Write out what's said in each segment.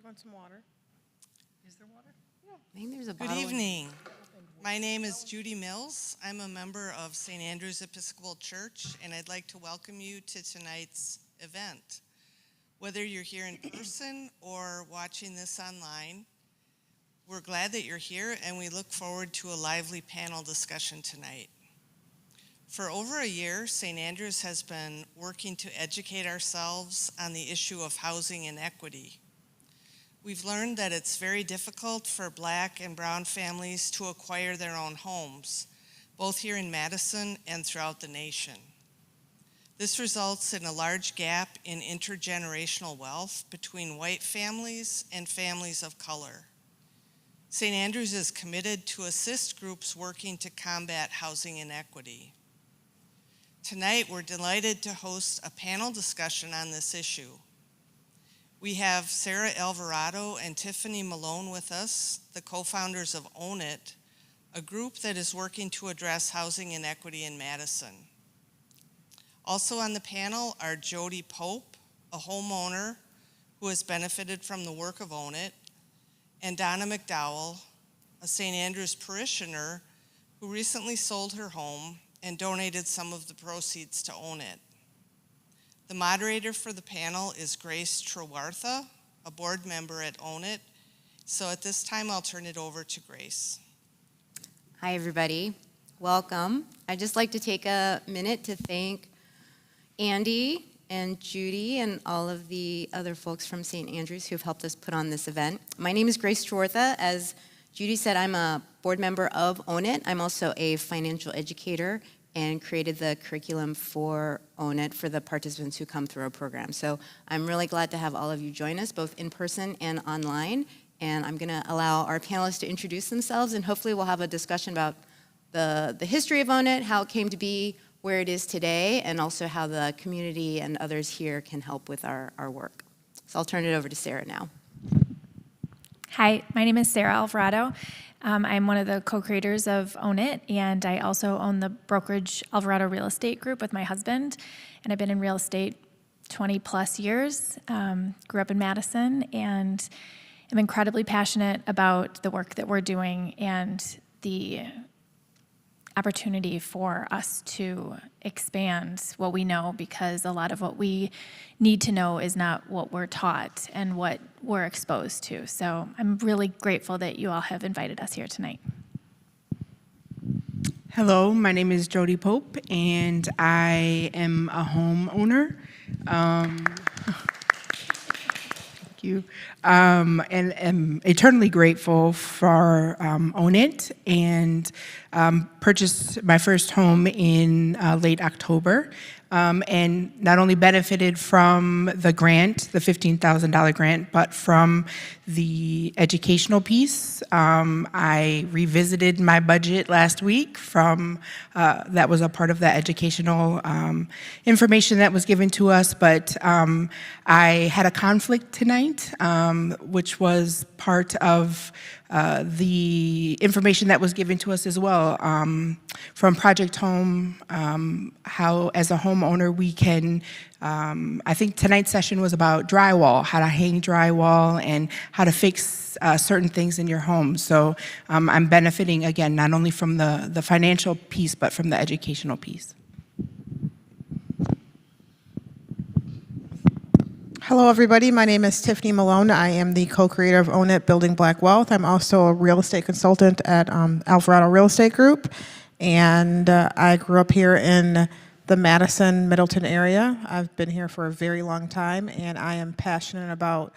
Want some water? Is there water? I think there's a Good bottle. evening. My name is Judy Mills. I'm a member of St. Andrew's Episcopal Church, and I'd like to welcome you to tonight's event. Whether you're here in person or watching this online, we're glad that you're here, and we look forward to a lively panel discussion tonight. For over a year, St. Andrew's has been working to educate ourselves on the issue of housing inequity. We've learned that it's very difficult for Black and brown families to acquire their own homes, both here in Madison and throughout the nation. This results in a large gap in intergenerational wealth between white families and families of color. St. Andrew's is committed to assist groups working to combat housing inequity. Tonight, we're delighted to host a panel discussion on this issue. We have Sarah Alvarado and Tiffany Malone with us, the co-founders of Own It, a group that is working to address housing inequity in Madison. Also on the panel are Jody Pope, a homeowner who has benefited from the work of Own It, and Donna McDowell, a St. Andrew's parishioner who recently sold her home and donated some of the proceeds to Own It. The moderator for the panel is Grace Trewartha, a board member at Own It. So at this time, I'll turn it over to Grace. Hi, everybody. Welcome. I'd just like to take a minute to thank Andy and Judy and all of the other folks from St. Andrew's who have helped us put on this event. My name is Grace Trewartha. As Judy said, I'm a board member of Own It. I'm also a financial educator and created the curriculum for Own It for the participants who come through our program. So I'm really glad to have all of you join us, both in person and online. And I'm gonna allow our panelists to introduce themselves, and hopefully we'll have a discussion about the history of Own It, how it came to be where it is today, and also how the community and others here can help with our work. So I'll turn it over to Sarah now. Hi, my name is Sarah Alvarado. I'm one of the co-creators of Own It, and I also own the brokerage Alvarado Real Estate Group with my husband, and I've been in real estate 20 plus years, grew up in Madison, and I'm incredibly passionate about the work that we're doing and the opportunity for us to expand what we know, because a lot of what we need to know is not what we're taught and what we're exposed to. So I'm really grateful that you all have invited us here tonight. Hello, my name is Jody Pope, and I am a homeowner. Thank you. And am eternally grateful for Own It, and purchased my first home in late October, and not only benefited from the grant, the $15,000 grant, but from the educational piece. I revisited my budget last week from, that was a part of the educational information that was given to us, but I had a conflict tonight, which was part of the information that was given to us as well from Project Home, how as a homeowner we can, I think tonight's session was about drywall, how to hang drywall and how to fix certain things in your home. So I'm benefiting, again, not only from the financial piece, but from the educational piece. Hello, everybody. My name is Tiffany Malone. I am the co-creator of Own It, Building Black Wealth. I'm also a real estate consultant at Alvarado Real Estate Group, and I grew up here in the Madison, Middleton area. I've been here for a very long time, and I am passionate about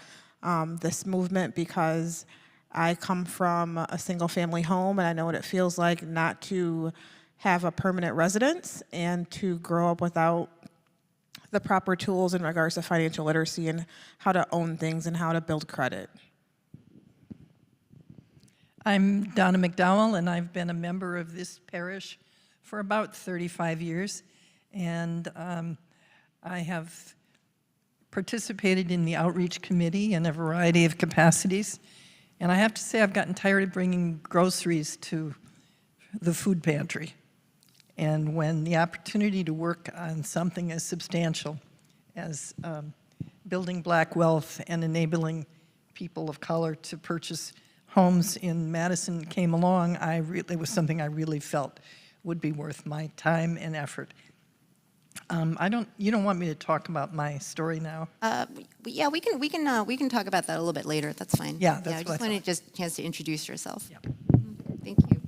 this movement because I come from a single-family home, and I know what it feels like not to have a permanent residence and to grow up without the proper tools in regards to financial literacy and how to own things and how to build credit. I'm Donna McDowell, and I've been a member of this parish for about 35 years. And I have participated in the outreach committee in a variety of capacities. And I have to say I've gotten tired of bringing groceries to the food pantry. And when the opportunity to work on something as substantial as building Black wealth and enabling people of color to purchase homes in Madison came along, it was something I really felt would be worth my time and effort. You don't want me to talk about my story now? Yeah, we can talk about that a little bit later. That's fine. Yeah, that's I what I just wanted thought. just a chance to introduce yourself. Yeah. Thank you.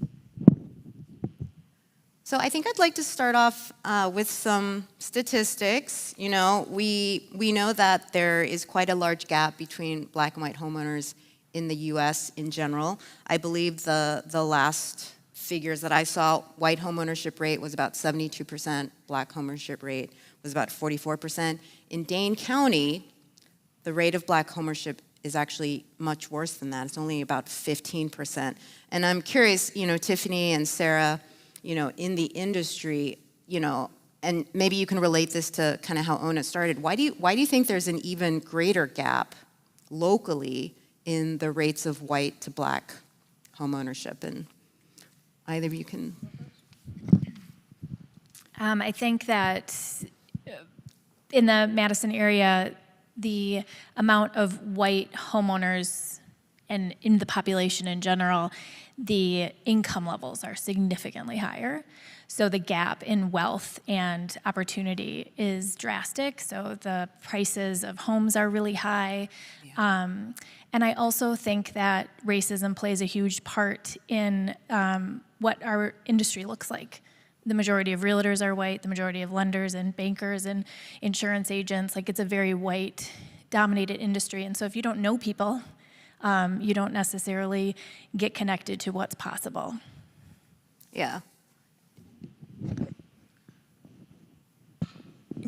So I think I'd like to start off with some statistics. You know, we know that there is quite a large gap between black and white homeowners in the U.S. in general. I believe the last figures that I saw, white homeownership rate was about 72%, black homeownership rate was about 44%. In Dane County, the rate of black homeownership is actually much worse than that. It's only about 15%. And I'm curious, you know, Tiffany and Sarah, you know, in the industry, you know, and maybe you can relate this to kind of how Own It started. Why do you think there's an even greater gap locally in the rates of white to black homeownership? And either of you can. I think that in the Madison area, the amount of white homeowners and in the population in general, the income levels are significantly higher. So the gap in wealth and opportunity is drastic. So the prices of homes are really high. And I also think that racism plays a huge part in what our industry looks like. The majority of realtors are white, the majority of lenders and bankers and insurance agents, like it's a very white-dominated industry. And so if you don't know people, you don't necessarily get connected to what's possible. Yeah.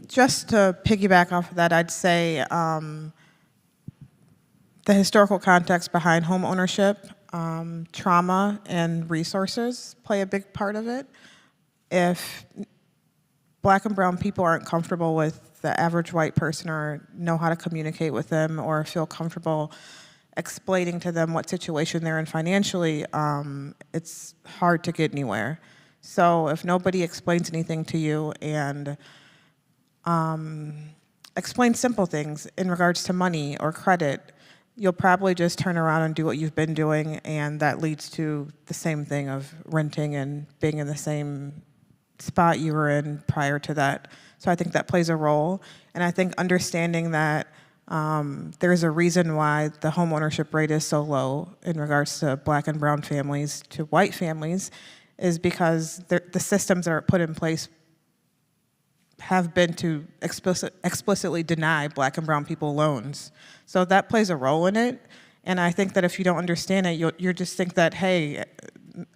Just to piggyback off of that, I'd say the historical context behind home ownership, trauma, and resources play a big part of it. If black and brown people aren't comfortable with the average white person or know how to communicate with them or feel comfortable explaining to them what situation they're in financially, it's hard to get anywhere. So if nobody explains anything to you and explain simple things in regards to money or credit, you'll probably just turn around and do what you've been doing, and that leads to the same thing of renting and being in the same spot you were in prior to that. So I think that plays a role, and I think understanding that there's a reason why the home ownership rate is so low in regards to black and brown families to white families is because the systems that are put in place have been to explicitly deny black and brown people loans. So that plays a role in it. And I think that if you don't understand it, you'll just think that, hey,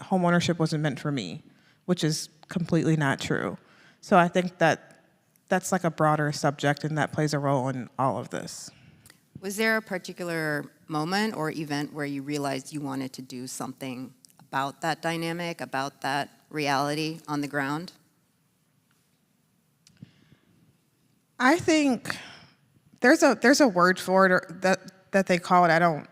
home ownership wasn't meant for me, which is completely not true. So I think that that's like a broader subject, and that plays a role in all of this. Was there a particular moment or event where you realized you wanted to do something about that dynamic, about that reality on the ground? I think there's a word for it, or that they call it. I don't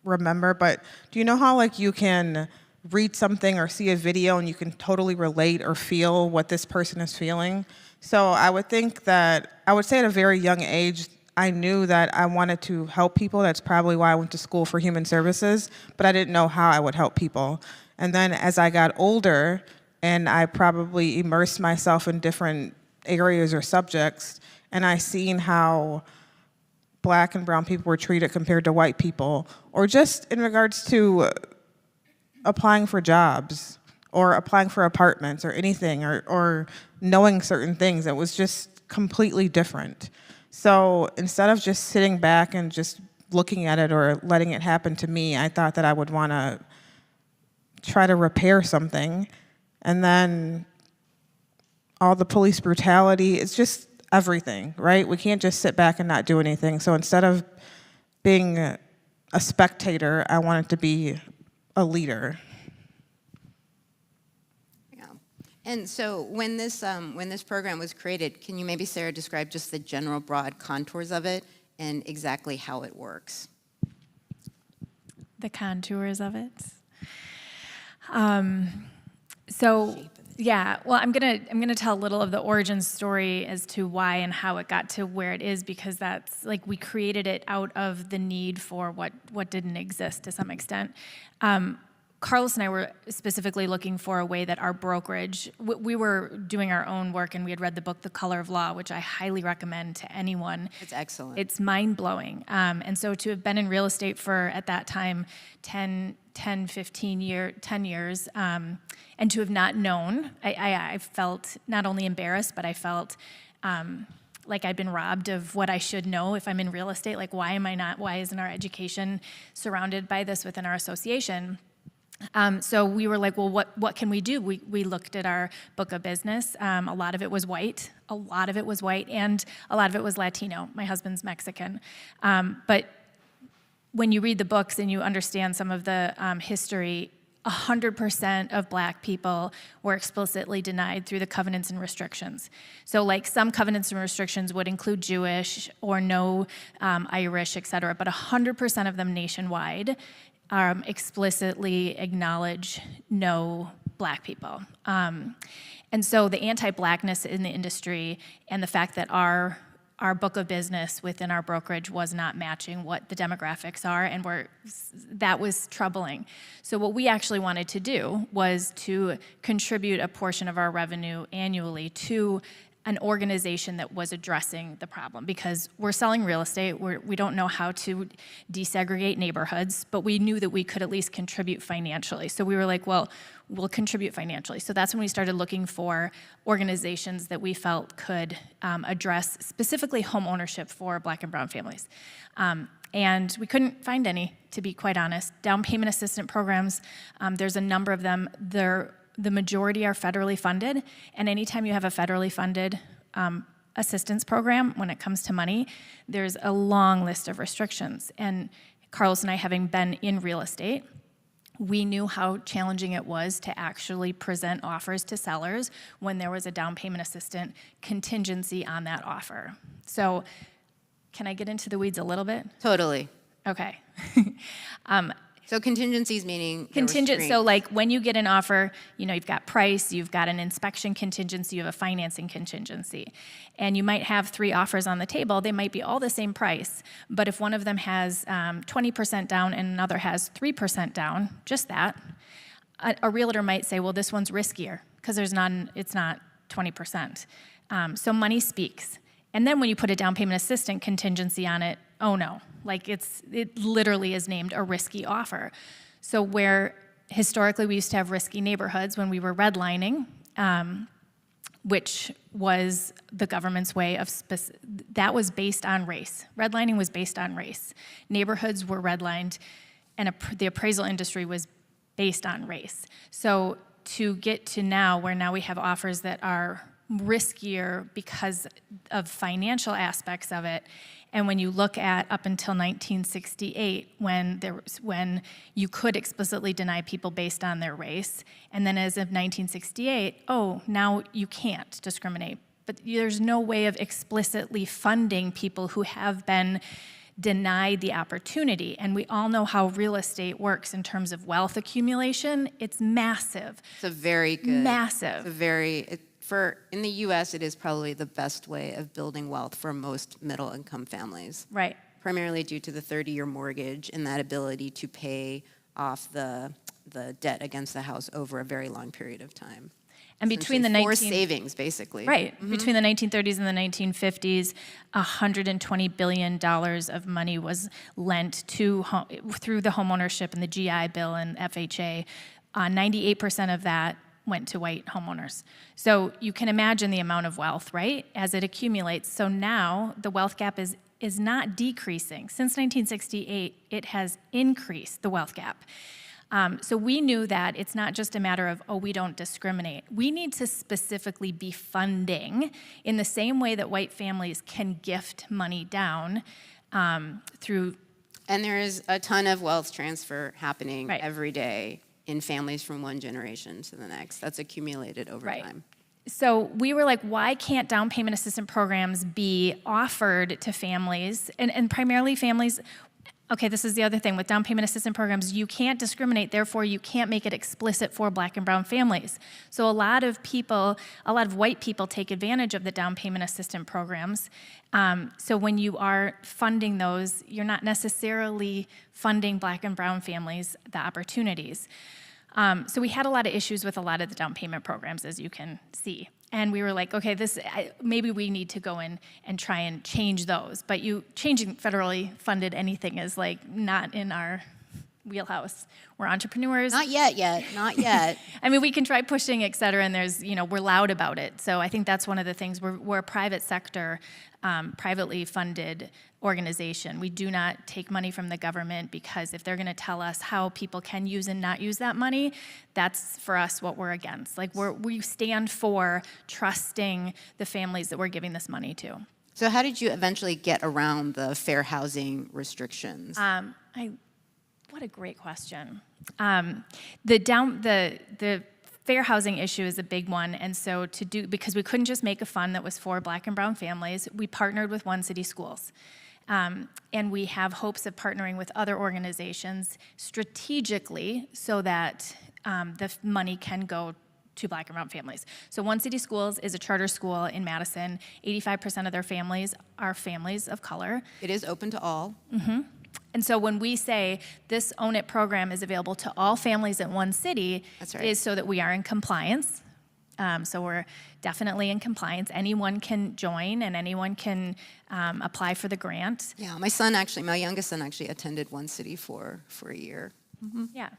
remember, but do you know how like you can read something or see a video and you can totally relate or feel what this person is feeling? So I would say at a very young age, I knew that I wanted to help people. That's probably why I went to school for human services, but I didn't know how I would help people. And then as I got older and I probably immersed myself in different areas or subjects, and I seen how black and brown people were treated compared to white people, or just in regards to applying for jobs or applying for apartments or anything, or knowing certain things, it was just completely different. So instead of just sitting back and just looking at it or letting it happen to me, I thought that I would want to try to repair something. And then all the police brutality, it's just everything, right? We can't just sit back and not do anything. So instead of being a spectator, I wanted to be a leader. Yeah. And so when this program was created, can you maybe, Sarah, describe just the general broad contours of it and exactly how it works? The contours of it. So Yeah, well, I'm gonna tell a little of the origin story as to why and how it got to where it is, because that's like we created it out of the need for what didn't exist to some extent. Carlos and I were specifically looking for a way that our brokerage, we were doing our own work, and we had read the book The Color of Law, which I highly recommend to anyone. It's excellent. It's mind-blowing. And so to have been in real estate for, at that time, 10 years, and to have not known, I felt not only embarrassed, but I felt like I'd been robbed of what I should know if I'm in real estate. Like, why isn't our education surrounded by this within our association? So we were like, well, what can we do? We looked at our book of business. A lot of it was white. A lot of it was white, and a lot of it was Latino. My husband's Mexican. But when you read the books and you understand some of the history, 100% of Black people were explicitly denied through the covenants and restrictions. So like some covenants and restrictions would include Jewish or no Irish, et cetera, but 100% of them nationwide explicitly acknowledge no Black people. And so the anti-Blackness in the industry and the fact that our book of business within our brokerage was not matching what the demographics are, and that was troubling. So what we actually wanted to do was to contribute a portion of our revenue annually to an organization that was addressing the problem, because we're selling real estate. We don't know how to desegregate neighborhoods, but we knew that we could at least contribute financially. So we were like, well, we'll contribute financially. So that's when we started looking for organizations that we felt could address specifically home ownership for Black and brown families. And we couldn't find any, to be quite honest. Down payment assistance programs, there's a number of them. The majority are federally funded, and anytime you have a federally funded assistance program, when it comes to money, there's a long list of restrictions. And Carlos and I, having been in real estate, we knew how challenging it was to actually present offers to sellers when there was a down payment assistant contingency on that offer. So can I get into the weeds a little bit? Totally. Okay. So contingencies meaning Contingent, so like when you get an offer, you've got price, you've got an inspection contingency, you have a financing contingency. And you might have 3 offers on the table. They might be all the same price, but if one of them has 20% down and another has 3% down, just that, a realtor might say, well, this one's riskier because it's not 20%. So money speaks. And then when you put a down payment assistant contingency on it, oh no, like it literally is named a risky offer. So where historically we used to have risky neighborhoods when we were redlining, which was the government's way of, that was based on race. Redlining was based on race. Neighborhoods were redlined, and the appraisal industry was based on race. So to get to now, where now we have offers that are riskier because of financial aspects of it. And when you look at up until 1968, when you could explicitly deny people based on their race, and then as of 1968, now you can't discriminate. But there's no way of explicitly funding people who have been denied the opportunity. And we all know how real estate works in terms of wealth accumulation. It's massive. It's a very good. Massive. In the U.S., it is probably the best way of building wealth for most middle-income families. Right. Primarily due to the 30-year mortgage and that ability to pay off the debt against the house over a very long period of time. And between the forced savings, basically. Right. Mm-hmm. Between the 1930s and the 1950s, $120 billion of money was lent through the homeownership and the GI Bill and FHA. 98% of that went to white homeowners. So you can imagine the amount of wealth, right, as it accumulates. So now the wealth gap is not decreasing. Since 1968, it has increased, the wealth gap. So we knew that it's not just a matter of, we don't discriminate. We need to specifically be funding in the same way that white families can gift money down through. And there is a ton of wealth transfer happening Right. every day in families from one generation to the next. That's accumulated over Right. time. So we were like, why can't down payment assistance programs be offered to families, and primarily families okay, this is the other thing with down payment assistance programs, you can't discriminate, therefore you can't make it explicit for Black and brown families. So a lot of white people take advantage of the down payment assistance programs. So when you are funding those, you're not necessarily funding Black and brown families the opportunities. So we had a lot of issues with a lot of the down payment programs, as you can see. And we were like, okay, maybe we need to go in and try and change those. But changing federally funded anything is like not in our wheelhouse. We're entrepreneurs. Not yet. I mean, we can try pushing, et cetera, and we're loud about it. So I think that's one of the things. We're a private sector, privately funded organization. We do not take money from the government, because if they're going to tell us how people can use and not use that money, that's for us what we're against. Like we stand for trusting the families that we're giving this money to. So how did you eventually get around the fair housing restrictions? What a great question. The fair housing issue is a big one, and so because we couldn't just make a fund that was for Black and brown families, we partnered with One City Schools. And we have hopes of partnering with other organizations strategically so that the money can go to Black and brown families. So One City Schools is a charter school in Madison. 85% of their families are families of color. It is open to all. And so when we say this Own It program is available to all families in one city, That's right. is so that we are in compliance. So we're definitely in compliance. Anyone can join and anyone can apply for the grant. Yeah, my youngest son actually attended One City for a year. Yeah.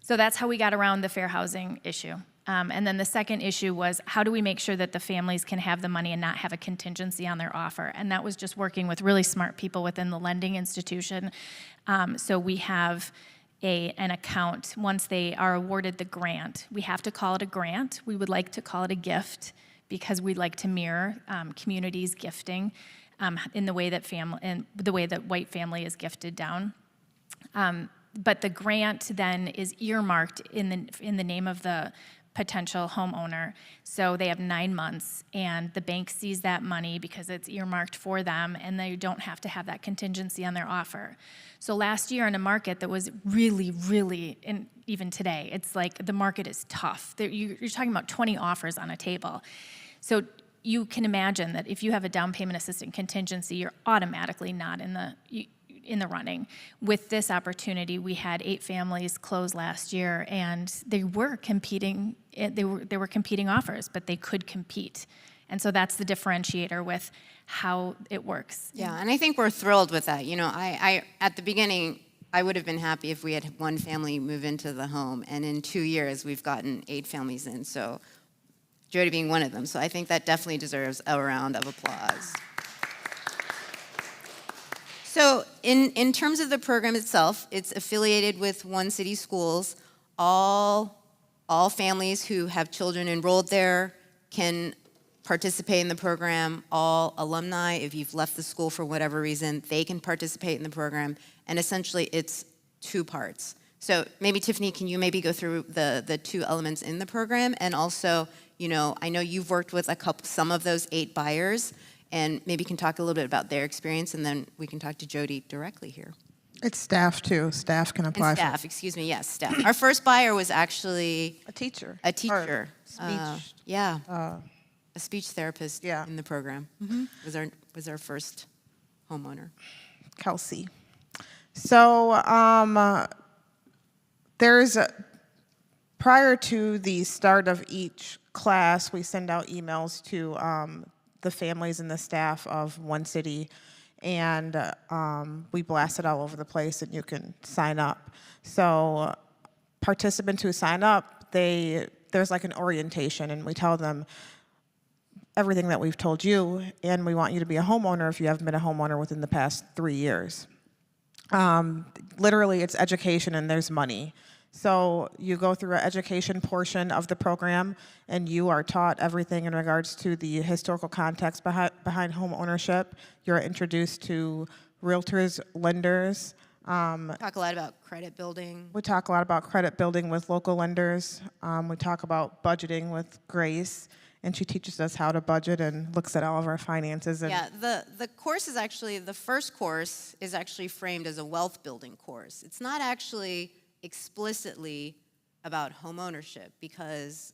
So that's how we got around the fair housing issue. And then the second issue was, how do we make sure that the families can have the money and not have a contingency on their offer? And that was just working with really smart people within the lending institution. So we have an account. Once they are awarded the grant, we have to call it a grant. We would like to call it a gift, because we'd like to mirror communities gifting in the way that white family is gifted down. But the grant then is earmarked in the name of the potential homeowner. So they have 9 months, and the bank sees that money because it's earmarked for them, and they don't have to have that contingency on their offer. So last year in a market that was really, really, and even today, it's like the market is tough. You're talking about 20 offers on a table. So you can imagine that if you have a down payment assistance contingency, you're automatically not in the running. With this opportunity, we had 8 families close last year, and they were competing. They were competing offers, but they could compete, and so that's the differentiator with how it works. Yeah, and I think we're thrilled with that. I at the beginning, I would have been happy if we had one family move into the home, and in 2 years, we've gotten 8 families in. So Jody being one of them. So I think that definitely deserves a round of applause. So in terms of the program itself, it's affiliated with One City Schools. All families who have children enrolled there can participate in the program. All alumni, if you've left the school for whatever reason, they can participate in the program. And essentially, it's 2 parts. So maybe, Tiffany, can you maybe go through the 2 elements in the program? And also, I know you've worked with some of those 8 buyers, and maybe you can talk a little bit about their experience, and then we can talk to Jody directly here. It's staff too. Staff can apply. And staff, excuse me, yes, staff. Our first buyer was actually a teacher. A teacher. Speech. A speech therapist in the program. Was our first homeowner. Kelsey. So prior to the start of each class, we send out emails to the families and the staff of One City, and we blast it all over the place, and you can sign up. So participants who sign up, there's like an orientation, and we tell them everything that we've told you, and we want you to be a homeowner if you haven't been a homeowner within the past 3 years. Literally, it's education, and there's money. So you go through an education portion of the program, and you are taught everything in regards to the historical context behind home ownership. You're introduced to realtors, lenders. Talk a lot about credit building. We talk a lot about credit building with local lenders. We talk about budgeting with Grace. and she teaches us how to budget and looks at all of our finances. And Yeah, the course is actually, the first course is actually framed as a wealth building course. It's not actually explicitly about home ownership because,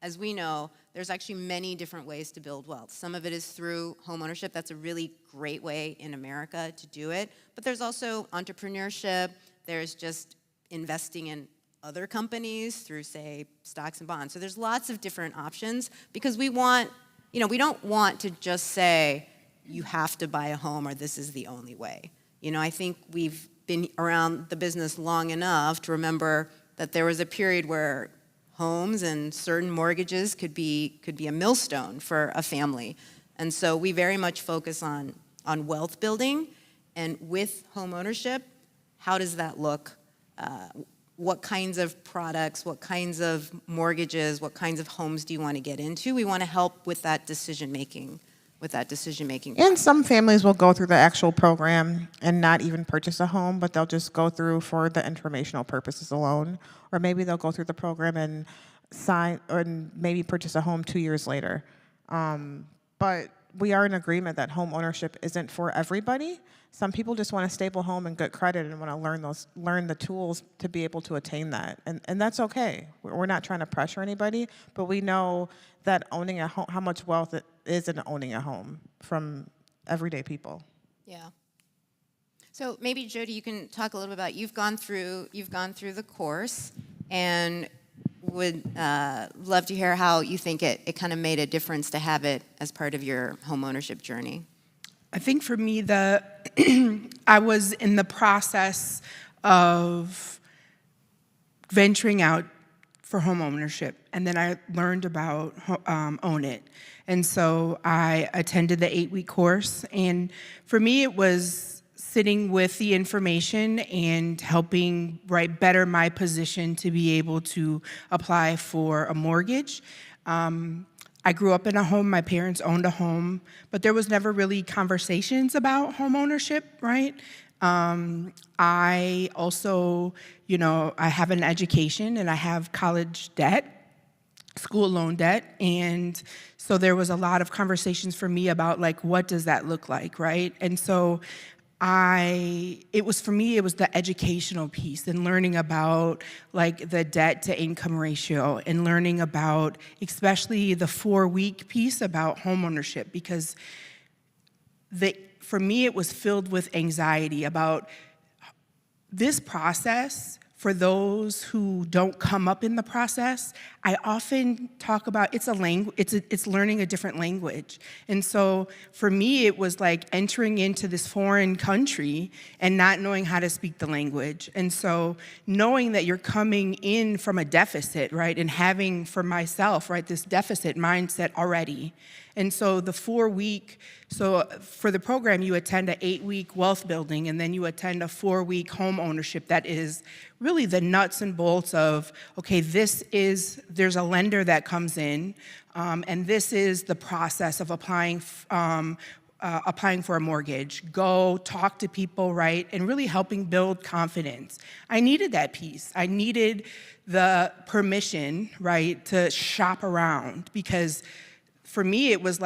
as we know, there's actually many different ways to build wealth. Some of it is through home ownership. That's a really great way in America to do it. But there's also entrepreneurship. There's just investing in other companies through, say, stocks and bonds. So there's lots of different options because we want, we don't want to just say, you have to buy a home or this is the only way. I think we've been around the business long enough to remember that there was a period where homes and certain mortgages could be a millstone for a family. And so we very much focus on wealth building, and with home ownership, how does that look? What kinds of products, what kinds of mortgages, what kinds of homes do you want to get into? We want to help with that decision making. And some families will go through the actual program and not even purchase a home, but they'll just go through for the informational purposes alone. Or maybe they'll go through the program and sign or maybe purchase a home 2 years later. But we are in agreement that home ownership isn't for everybody. Some people just want a stable home and good credit and want to learn the tools to be able to attain that. And that's okay. We're not trying to pressure anybody, but we know that owning a home, how much wealth it is in owning a home from everyday people. Yeah. So maybe Jody, you can talk a little bit about, you've gone through the course, and would love to hear how you think it kind of made a difference to have it as part of your home ownership journey. I think for me, I was in the process of venturing out for home ownership, and then I learned about Own It. And so I attended the 8-week course, and for me it was sitting with the information and helping better my position to be able to apply for a mortgage. I grew up in a home, my parents owned a home, but there was never really conversations about home ownership, right? I also, I have an education and I have college debt, school loan debt, and so there was a lot of conversations for me about what does that look like, right? And so it was the educational piece and learning about the debt to income ratio and learning about especially the 4-week piece about homeownership, because for me it was filled with anxiety about this process. For those who don't come up in the process, I often talk about it's learning a different language. And so for me, it was entering into this foreign country and not knowing how to speak the language. And so knowing that you're coming in from a deficit, right, and having for myself, right, this deficit mindset already. And so the 4-week, so for the program, you attend an 8-week wealth building, and then you attend a 4-week home ownership that is really the nuts and bolts of, okay, there's a lender that comes in, and this is the process of applying for a mortgage. Go talk to people, right, and really helping build confidence. I needed that piece. I needed the permission, right, to shop around, because for me, it was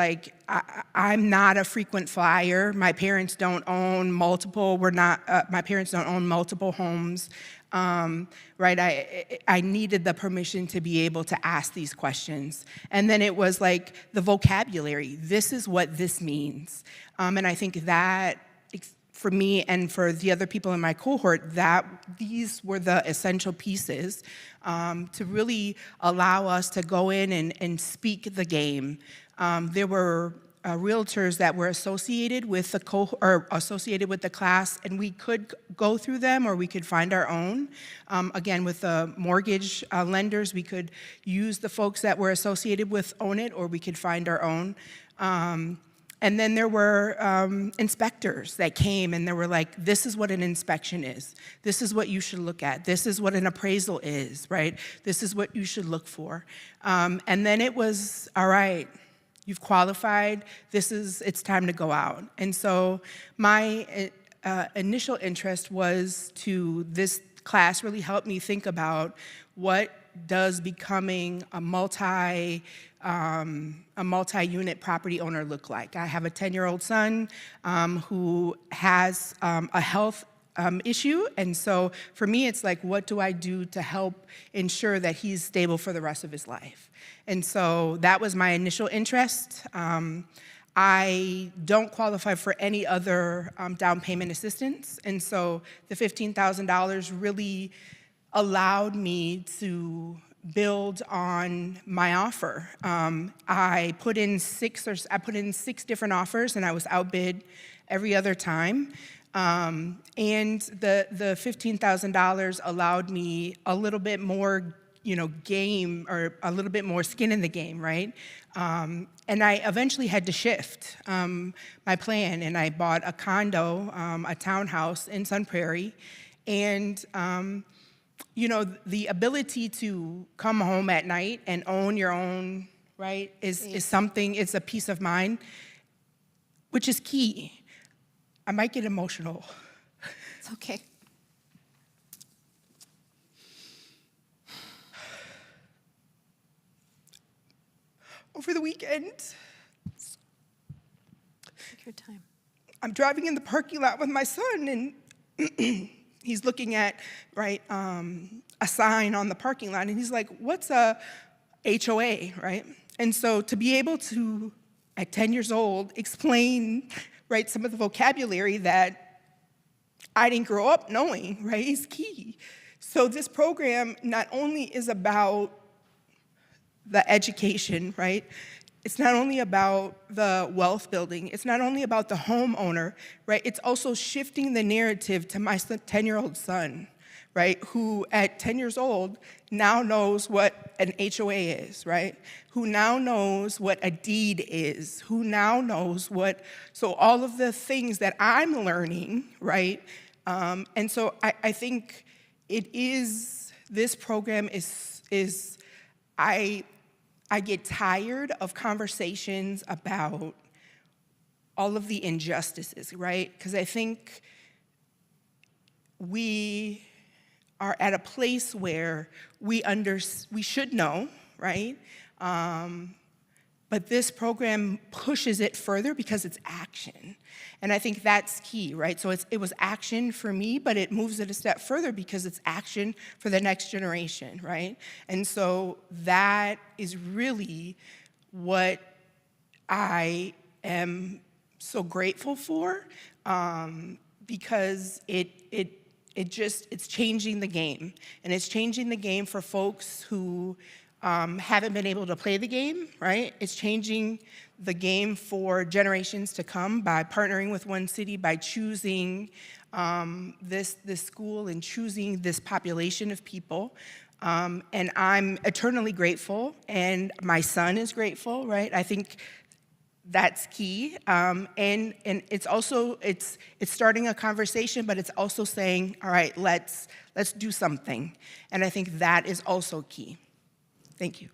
I'm not a frequent flyer. My parents don't own multiple. My parents don't own multiple homes, right? I needed the permission to be able to ask these questions, and then it was the vocabulary. This is what this means, and I think that for me and for the other people in my cohort, that these were the essential pieces to really allow us to go in and speak the game. There were realtors that were associated with the class, and we could go through them or we could find our own. Again, with the mortgage lenders, we could use the folks that were associated with Own It, or we could find our own. And then there were inspectors that came and they were this is what an inspection is. This is what you should look at. This is what an appraisal is, right? This is what you should look for. And then it was, all right, you've qualified. It's time to go out. And so my initial interest was to this class really helped me think about what does becoming a multi-unit property owner look like? I have a 10-year-old son who has a health issue, and so for me, it's like, what do I do to help ensure that he's stable for the rest of his life? And so that was my initial interest. I don't qualify for any other down payment assistance, and so the $15,000 really allowed me to build on my offer. I put in six different offers, and I was outbid every other time. And the $15,000 allowed me a little bit more, game, or a little bit more skin in the game, right? And I eventually had to shift my plan, and I bought a condo, a townhouse in Sun Prairie, and the ability to come home at night and own your own, right, is something, it's a peace of mind, which is key. I might get emotional. It's okay. Over the weekend, Take your time. I'm driving in the parking lot with my son, and he's looking at, right, a sign on the parking lot, and he's like, what's a HOA, right? And so to be able to, at 10 years old, explain, right, some of the vocabulary that I didn't grow up knowing, right, is key. So this program not only is about the education, right? It's not only about the wealth building. It's not only about the homeowner, right? It's also shifting the narrative to my 10-year-old son, right? Who at 10 years old now knows what an HOA is, right? Who now knows what a deed is, who now knows so all of the things that I'm learning, right? And so I think this program is I get tired of conversations about all of the injustices, right? Because I think we are at a place where we should know, right? But this program pushes it further because it's action. And I think that's key, right? So it was action for me, but it moves it a step further because it's action for the next generation, right? And so that is really what I am so grateful for, because it's changing the game. And it's changing the game for folks who haven't been able to play the game, right? It's changing the game for generations to come by partnering with One City, by choosing this school and choosing this population of people. And I'm eternally grateful, and my son is grateful, right? I think that's key. And it's also, it's starting a conversation, but it's also saying, all right, let's do something. And I think that is also key. Thank you.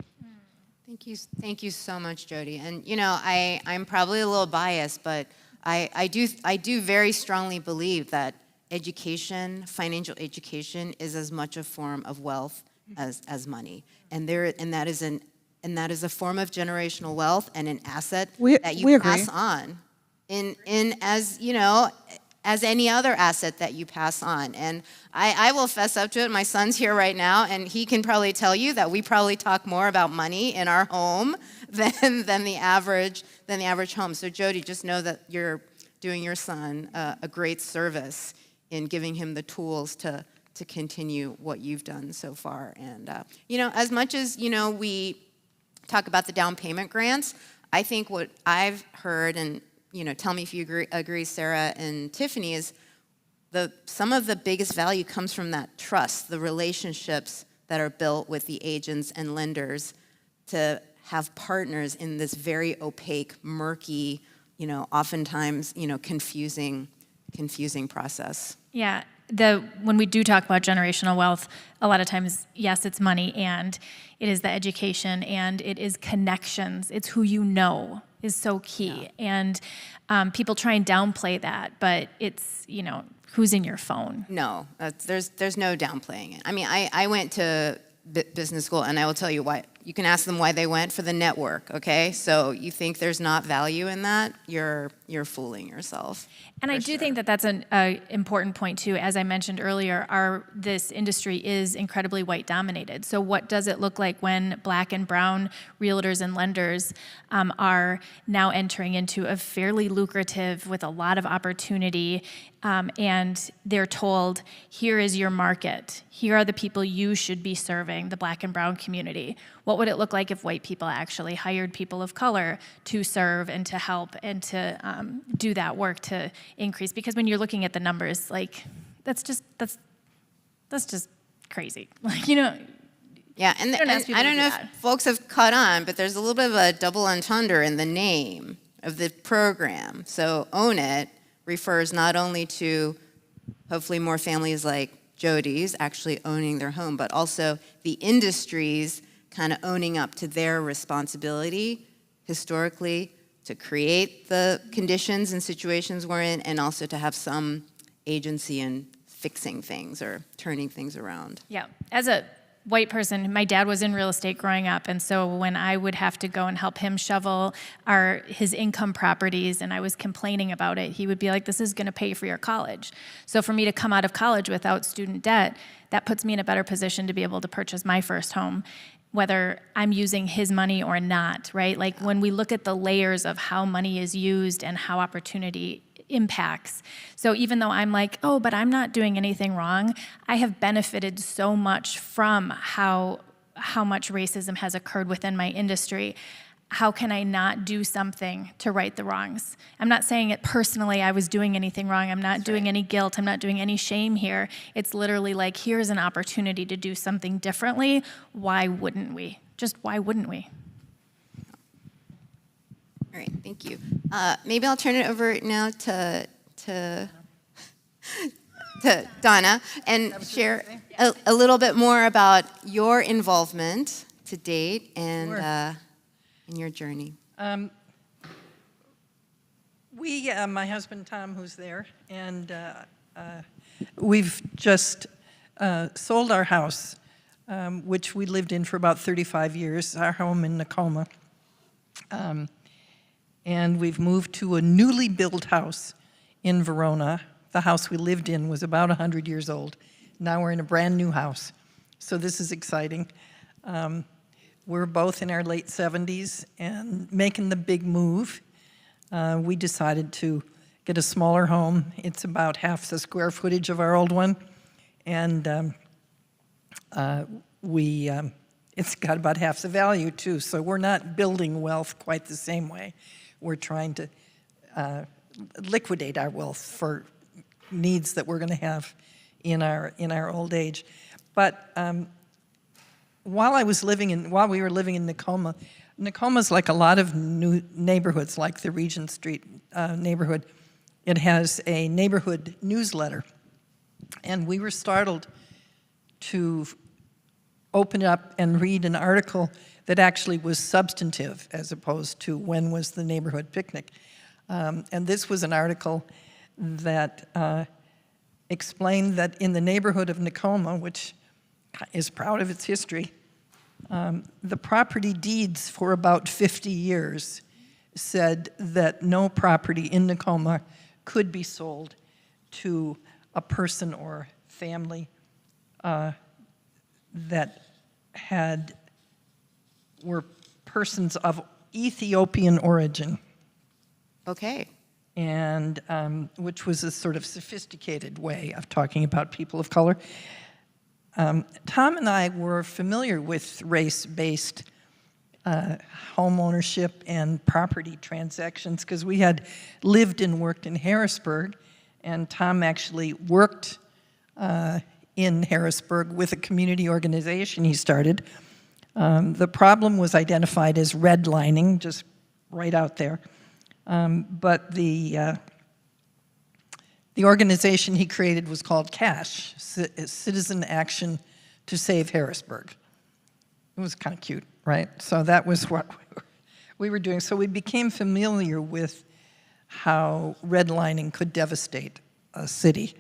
Thank you so much, Jody. And I'm probably a little biased, but I do very strongly believe that education, financial education, is as much a form of wealth as money, and that is a form of generational wealth and an asset that you pass on, as any other asset that you pass on. And I will fess up to it. My son's here right now, and he can probably tell you that we probably talk more about money in our home than the average home. So Jody, just know that you're doing your son a great service in giving him the tools to continue what you've done so far. And as much as we talk about the down payment grants, I think what I've heard, and tell me if you agree, Sarah and Tiffany, is some of the biggest value comes from that trust, the relationships that are built with the agents and lenders to have partners in this very opaque, murky, oftentimes, confusing process. Yeah, when we do talk about generational wealth, a lot of times, yes, it's money, and it is the education, and it is connections. It's who you know is so key. Yeah. And people try and downplay that, but it's, who's in your phone? No, there's no downplaying it. I mean, I went to business school, and I will tell you why. You can ask them why they went for the network, okay? So you think there's not value in that? You're fooling yourself. And I do think that that's an important point too. As I mentioned earlier, this industry is incredibly white dominated. So what does it look like when Black and brown realtors and lenders are now entering into a fairly lucrative, with a lot of opportunity, and they're told, here is your market. Here are the people you should be serving, the Black and brown community. What would it look like if white people actually hired people of color to serve and to help and to do that work to increase? Because when you're looking at the numbers, like, that's just crazy. Like, Yeah, and don't ask people I to don't do know that. if folks have caught on, but there's a little bit of a double entendre in the name of the program. So Own It refers not only to hopefully more families like Jody's actually owning their home, but also the industries kind of owning up to their responsibility historically to create the conditions and situations we're in, and also to have some agency in fixing things or turning things around. Yeah, as a white person, my dad was in real estate growing up, and so when I would have to go and help him shovel his income properties and I was complaining about it, he would be like, this is gonna pay for your college. So for me to come out of college without student debt, that puts me in a better position to be able to purchase my first home, whether I'm using his money or not, right? Like when we look at the layers of how money is used and how opportunity impacts. So even though I'm like, oh, but I'm not doing anything wrong, I have benefited so much from how much racism has occurred within my industry. How can I not do something to right the wrongs? I'm not saying it personally, I was doing anything wrong. I'm not doing any guilt. I'm not doing any shame here. It's literally like, here's an opportunity to do something differently. Why wouldn't we? Just why wouldn't we? All right, thank you. Maybe I'll turn it over now to Donna and share a little bit more about your involvement to date and in your journey. My husband Tom, who's there, and we've just sold our house, which we lived in for about 35 years, our home in Tacoma. And we've moved to a newly built house in Verona. The house we lived in was about 100 years old. Now we're in a brand new house. So this is exciting. We're both in our late 70s and making the big move. We decided to get a smaller home. It's about half the square footage of our old one. And it's got about half the value too. So we're not building wealth quite the same way. We're trying to liquidate our wealth for needs that we're going to have in our old age. But while we were living in Tacoma, Tacoma's like a lot of new neighborhoods, like the Regent St neighborhood. It has a neighborhood newsletter, and we were startled to open up and read an article that actually was substantive as opposed to when was the neighborhood picnic. And this was an article that explained that in the neighborhood of Tacoma, which is proud of its history, the property deeds for about 50 years said that no property in Tacoma could be sold to a person or family that were persons of Ethiopian origin. Okay. And which was a sort of sophisticated way of talking about people of color. Tom and I were familiar with race-based home ownership and property transactions because we had lived and worked in Harrisburg, and Tom actually worked in Harrisburg with a community organization he started. The problem was identified as redlining, just right out there. But the organization he created was called CASH, Citizen Action to Save Harrisburg. It was kind of cute, right? So that was what we were doing. So we became familiar with how redlining could devastate a city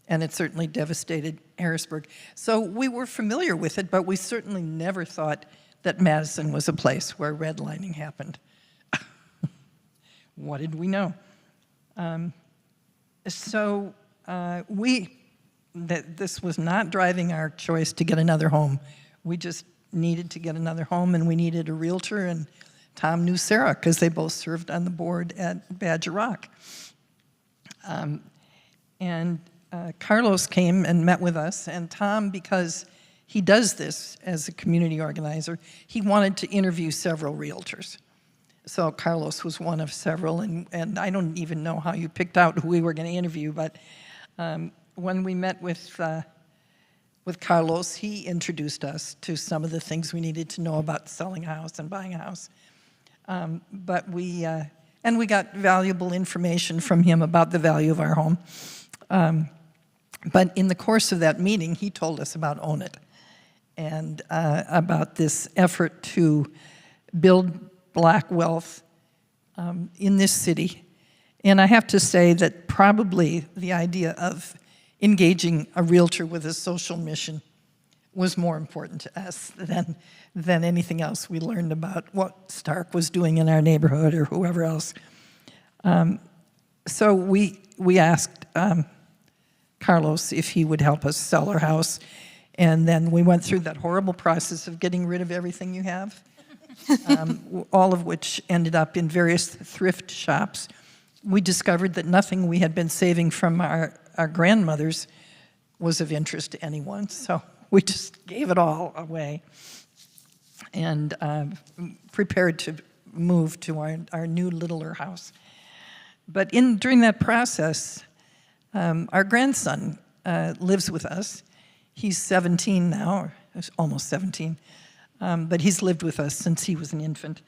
and it certainly devastated Harrisburg. So we were familiar with it, but we certainly never thought that Madison was a place where redlining happened. What did we know? This was not driving our choice to get another home. We just needed to get another home, and we needed a realtor, and Tom knew Sarah because they both served on the board at Badger Rock. Carlos came and met with us, and Tom, because he does this as a community organizer, he wanted to interview several realtors. So Carlos was one of several, and I don't even know how you picked out who we were going to interview, but when we met with Carlos, he introduced us to some of the things we needed to know about selling a house and buying a house. But we got valuable information from him about the value of our home. But in the course of that meeting, he told us about Own It and about this effort to build Black wealth in this city. And I have to say that probably the idea of engaging a realtor with a social mission was more important to us than anything else we learned about what Stark was doing in our neighborhood or whoever else. So we asked Carlos if he would help us sell our house, and then we went through that horrible process of getting rid of everything you have, all of which ended up in various thrift shops. We discovered that nothing we had been saving from our grandmothers was of interest to anyone, so we just gave it all away and prepared to move to our new littler house. But during that process, our grandson lives with us. He's 17 now, or almost 17, but he's lived with us since he was an infant.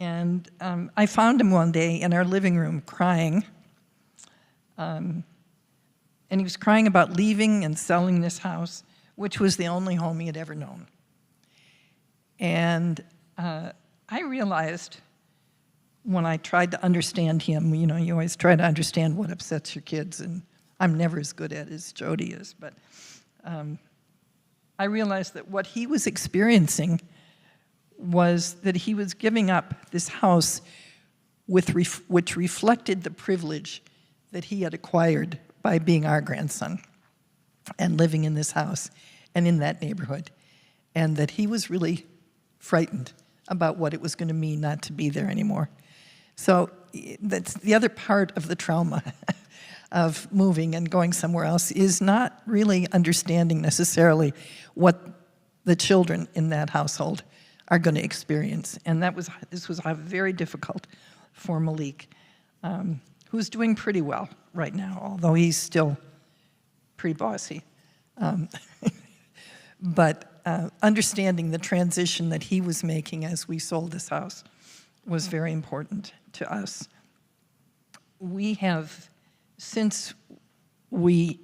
And I found him one day in our living room crying. And he was crying about leaving and selling this house, which was the only home he had ever known. And I realized when I tried to understand him, you know, you always try to understand what upsets your kids, and I'm never as good at it as Jody is, but I realized that what he was experiencing was that he was giving up this house which reflected the privilege that he had acquired by being our grandson and living in this house and in that neighborhood, and that he was really frightened about what it was going to mean not to be there anymore. So that's the other part of the trauma of moving and going somewhere else, is not really understanding necessarily what the children in that household are going to experience. And this was very difficult for Malik, who's doing pretty well right now, although he's still pretty bossy. But understanding the transition that he was making as we sold this house was very important to us. We have, since we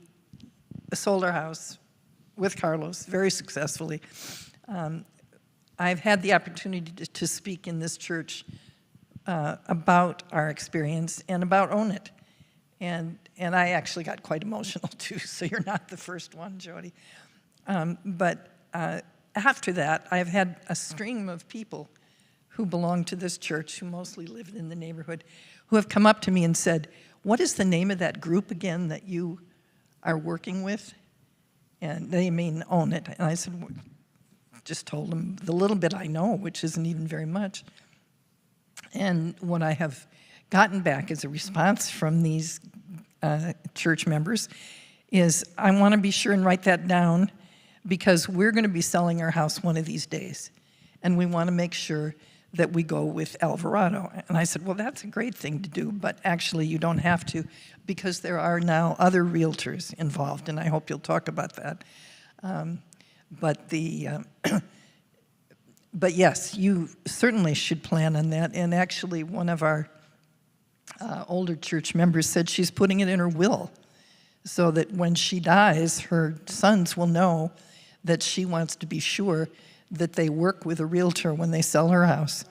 sold our house with Carlos very successfully, I've had the opportunity to speak in this church about our experience and about Own It. And I actually got quite emotional too, so you're not the first one, Jody. But after that, I've had a stream of people who belong to this church, who mostly live in the neighborhood, who have come up to me and said, "What is the name of that group again that you are working with?" And they mean Own It. And I said, well, just told them the little bit I know, which isn't even very much. And what I have gotten back as a response from these church members is, I want to be sure and write that down, because we're going to be selling our house one of these days, and we want to make sure that we go with Alvarado. And I said, well, that's a great thing to do, but actually you don't have to, because there are now other realtors involved, and I hope you'll talk about that. But yes, you certainly should plan on that. And actually, one of our older church members said she's putting it in her will, so that when she dies, her sons will know that she wants to be sure that they work with a realtor when they sell her house,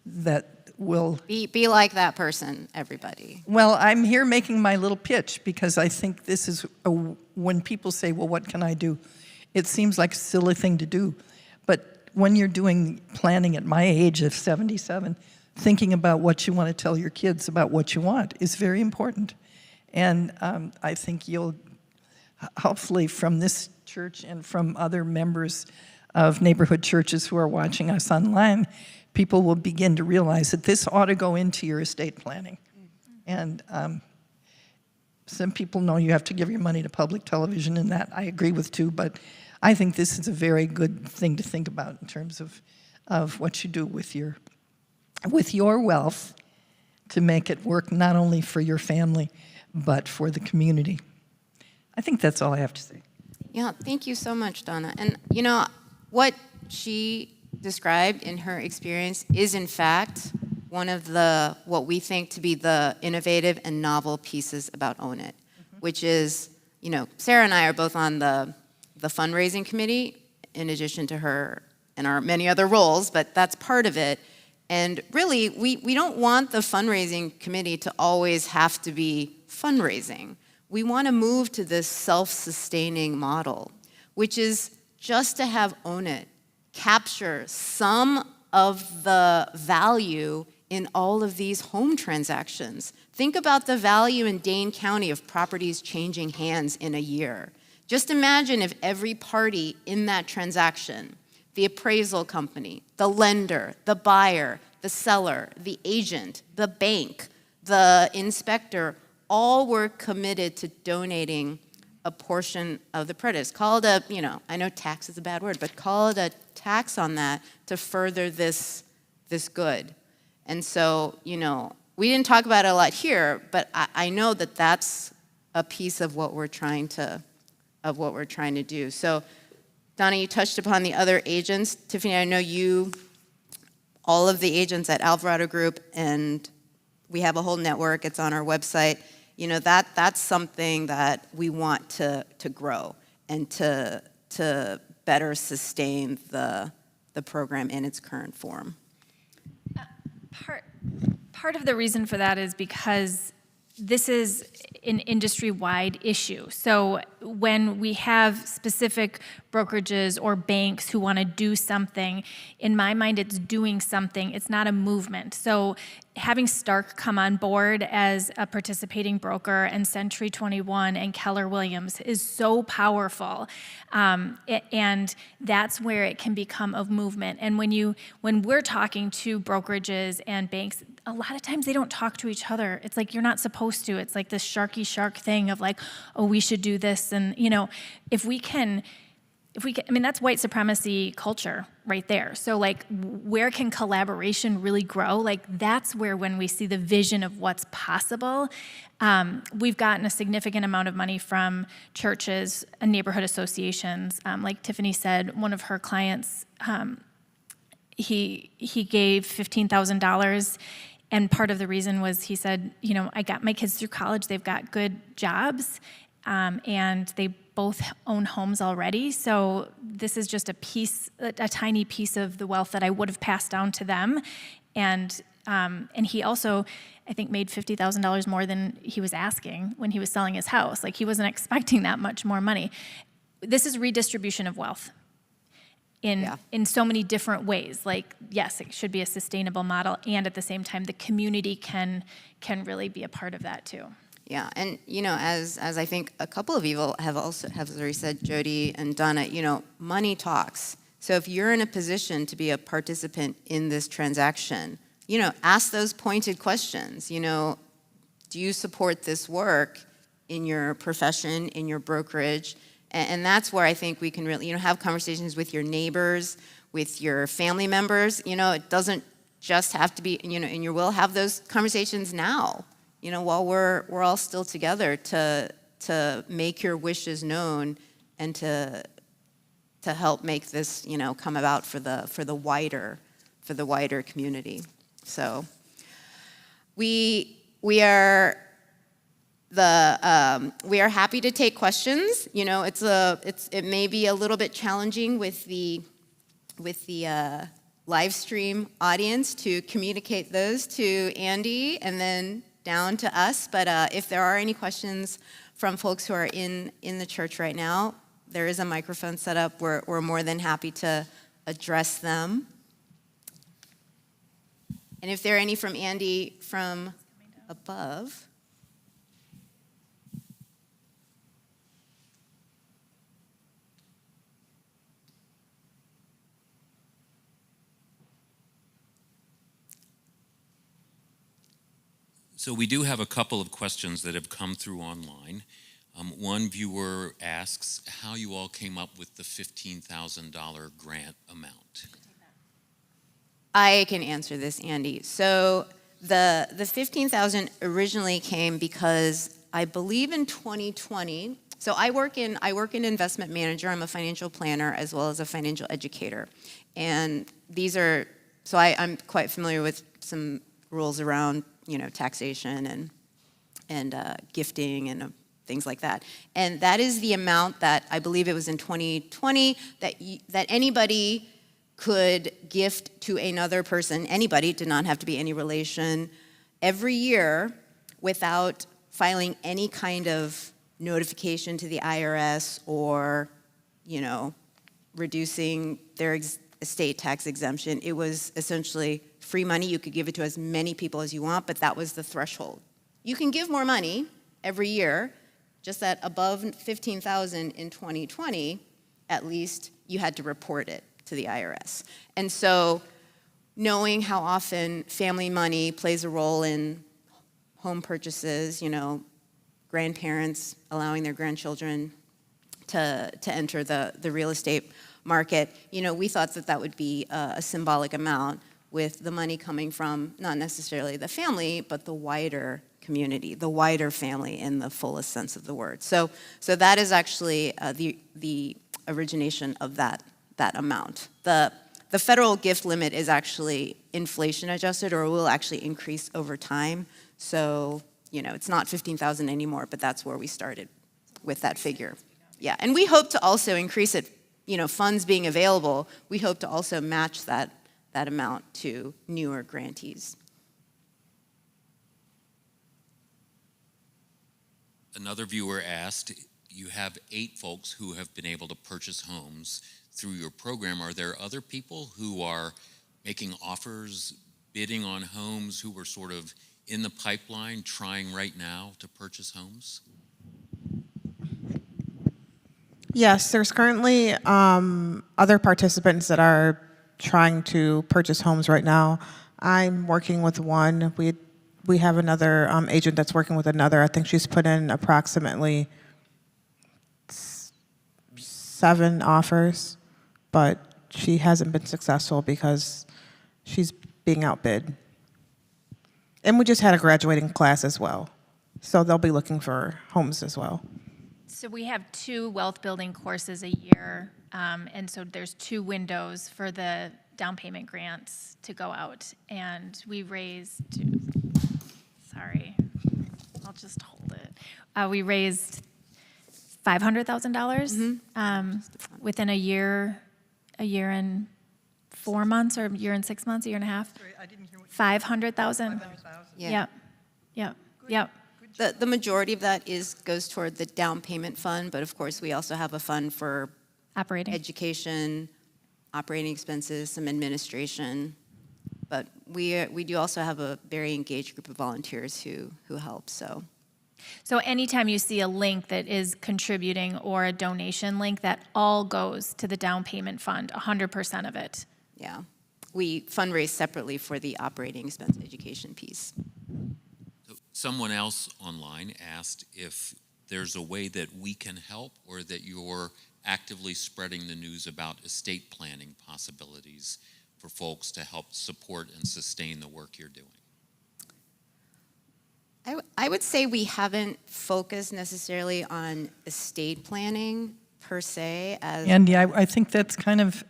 that Be like that person, everybody. Well, I'm here making my little pitch because I think this is, when people say, well, what can I do? It seems like a silly thing to do. But when you're doing planning at my age of 77, thinking about what you want to tell your kids about what you want is very important. And I think you'll, hopefully from this church and from other members of neighborhood churches who are watching us online, people will begin to realize that this ought to go into your estate planning. And some people know you have to give your money to public television, and that I agree with too, but I think this is a very good thing to think about in terms of what you do with your wealth to make it work not only for your family, but for the community. I think that's all I have to say. Yeah, thank you so much, Donna. And you know, what she described in her experience is in fact one of the, what we think to be the innovative and novel pieces about Own It, which is, you know, Sarah and I are both on the fundraising committee, in addition to her and our many other roles, but that's part of it. And really, we don't want the fundraising committee to always have to be fundraising. We want to move to this self-sustaining model, which is just to have Own It capture some of the value in all of these home transactions. Think about the value in Dane County of properties changing hands in a year. Just imagine if every party in that transaction, the appraisal company, the lender, the buyer, the seller, the agent, the bank, the inspector, all were committed to donating a portion of the produce. Call it a, you know, I know tax is a bad word, but call it a tax on that to further this good. And so, you know, we didn't talk about it a lot here, but I know that that's a piece of what we're trying to do. So, Donna, you touched upon the other agents. Tiffany, I know you, all of the agents at Alvarado Group, and we have a whole network. It's on our website. You know, that's something that we want to grow and to better sustain the program in its current form. Part of the reason for that is because this is an industry-wide issue. So when we have specific brokerages or banks who want to do something, in my mind, it's doing something. It's not a movement. So having Stark come on board as a participating broker and Century 21 and Keller Williams is so powerful. And that's where it can become a movement. And when we're talking to brokerages and banks, a lot of times they don't talk to each other. It's like you're not supposed to. It's like this sharky shark thing of like, oh, we should do this. And, you know, if we can, I mean, that's white supremacy culture right there. So like, where can collaboration really grow? Like, that's where, when we see the vision of what's possible, we've gotten a significant amount of money from churches and neighborhood associations. Like Tiffany said, one of her clients, he gave $15,000. And part of the reason was, he said, you know, I got my kids through college, they've got good jobs, and they both own homes already. So this is just a tiny piece of the wealth that I would have passed down to them. And he also, I think, made $50,000 more than he was asking when he was selling his house. Like, he wasn't expecting that much more money. This is redistribution of wealth in so many different ways. Like, yes, it should be a sustainable model, and at the same time, the community can really be a part of that too. Yeah, and you know, as I think a couple of you have already said, Jody and Donna, you know, money talks. So if you're in a position to be a participant in this transaction, you know, ask those pointed questions. You know, do you support this work in your profession, in your brokerage? And that's where I think we can really, you know, have conversations with your neighbors, with your family members. You know, it doesn't just have to be, you know, and you will have those conversations now, you know, while we're all still together, to make your wishes known and to help make this, you know, come about for the wider community. So we are happy to take questions. You know, it may be a little bit challenging with the live stream audience to communicate those to Andy and then down to us. But if there are any questions from folks who are in the church right now, there is a microphone set up. We're more than happy to address them. And if there are any from Andy from above. So we do have a couple of questions that have come through online. One viewer asks how you all came up with the $15,000 grant amount. I can answer this, Andy. So the 15,000 originally came because I believe in 2020. So I work in investment manager. I'm a financial planner as well as a financial educator, and I'm quite familiar with some rules around taxation and gifting and things like that. And that is the amount that I believe it was in 2020 that anybody could gift to another person. Anybody, did not have to be any relation, every year without filing any kind of notification to the IRS or, reducing their estate tax exemption. It was essentially free money. You could give it to as many people as you want, but that was the threshold. You can give more money every year, just that above $15,000 in 2020, at least you had to report it to the IRS. And so knowing how often family money plays a role in home purchases, grandparents allowing their grandchildren to enter the real estate market, we thought that would be a symbolic amount, with the money coming from not necessarily the family, but the wider community, the wider family in the fullest sense of the word. So that is actually the origination of that amount. The federal gift limit is actually inflation adjusted, or will actually increase over time. So it's not 15,000 anymore, but that's where we started with that figure. Yeah, and we hope to also increase it. Funds being available, we hope to also match that amount to newer grantees. Another viewer asked, you have 8 folks who have been able to purchase homes through your program. Are there other people who are making offers, bidding on homes, who are sort of in the pipeline, trying right now to purchase homes? Yes, there's currently other participants that are trying to purchase homes right now. I'm working with one. We have another agent that's working with another. I think she's put in approximately 7 offers, but she hasn't been successful because she's being outbid. And we just had a graduating class as well, so they'll be looking for homes as well. So we have 2 wealth building courses a year, and so there's 2 windows for the down payment grants to go out, and we raised, I'll just hold it. We raised $500,000 within a year and 4 months, or a year and 6 months, a year and a half. Sorry, I didn't hear what. 500,000. Yeah. Yep. The majority of that goes toward the down payment fund, but of course we also have a fund for Operating. education, operating expenses, some administration. But we do also have a very engaged group of volunteers who help. So anytime you see a link that is contributing, or a donation link, that all goes to the down payment fund, 100% of it. yeah, we fundraise separately for the operating expense education piece. So someone else online asked if there's a way that we can help, or that you're actively spreading the news about estate planning possibilities for folks to help support and sustain the work you're doing. I would say we haven't focused necessarily on estate planning per se as Andy, I think that's kind of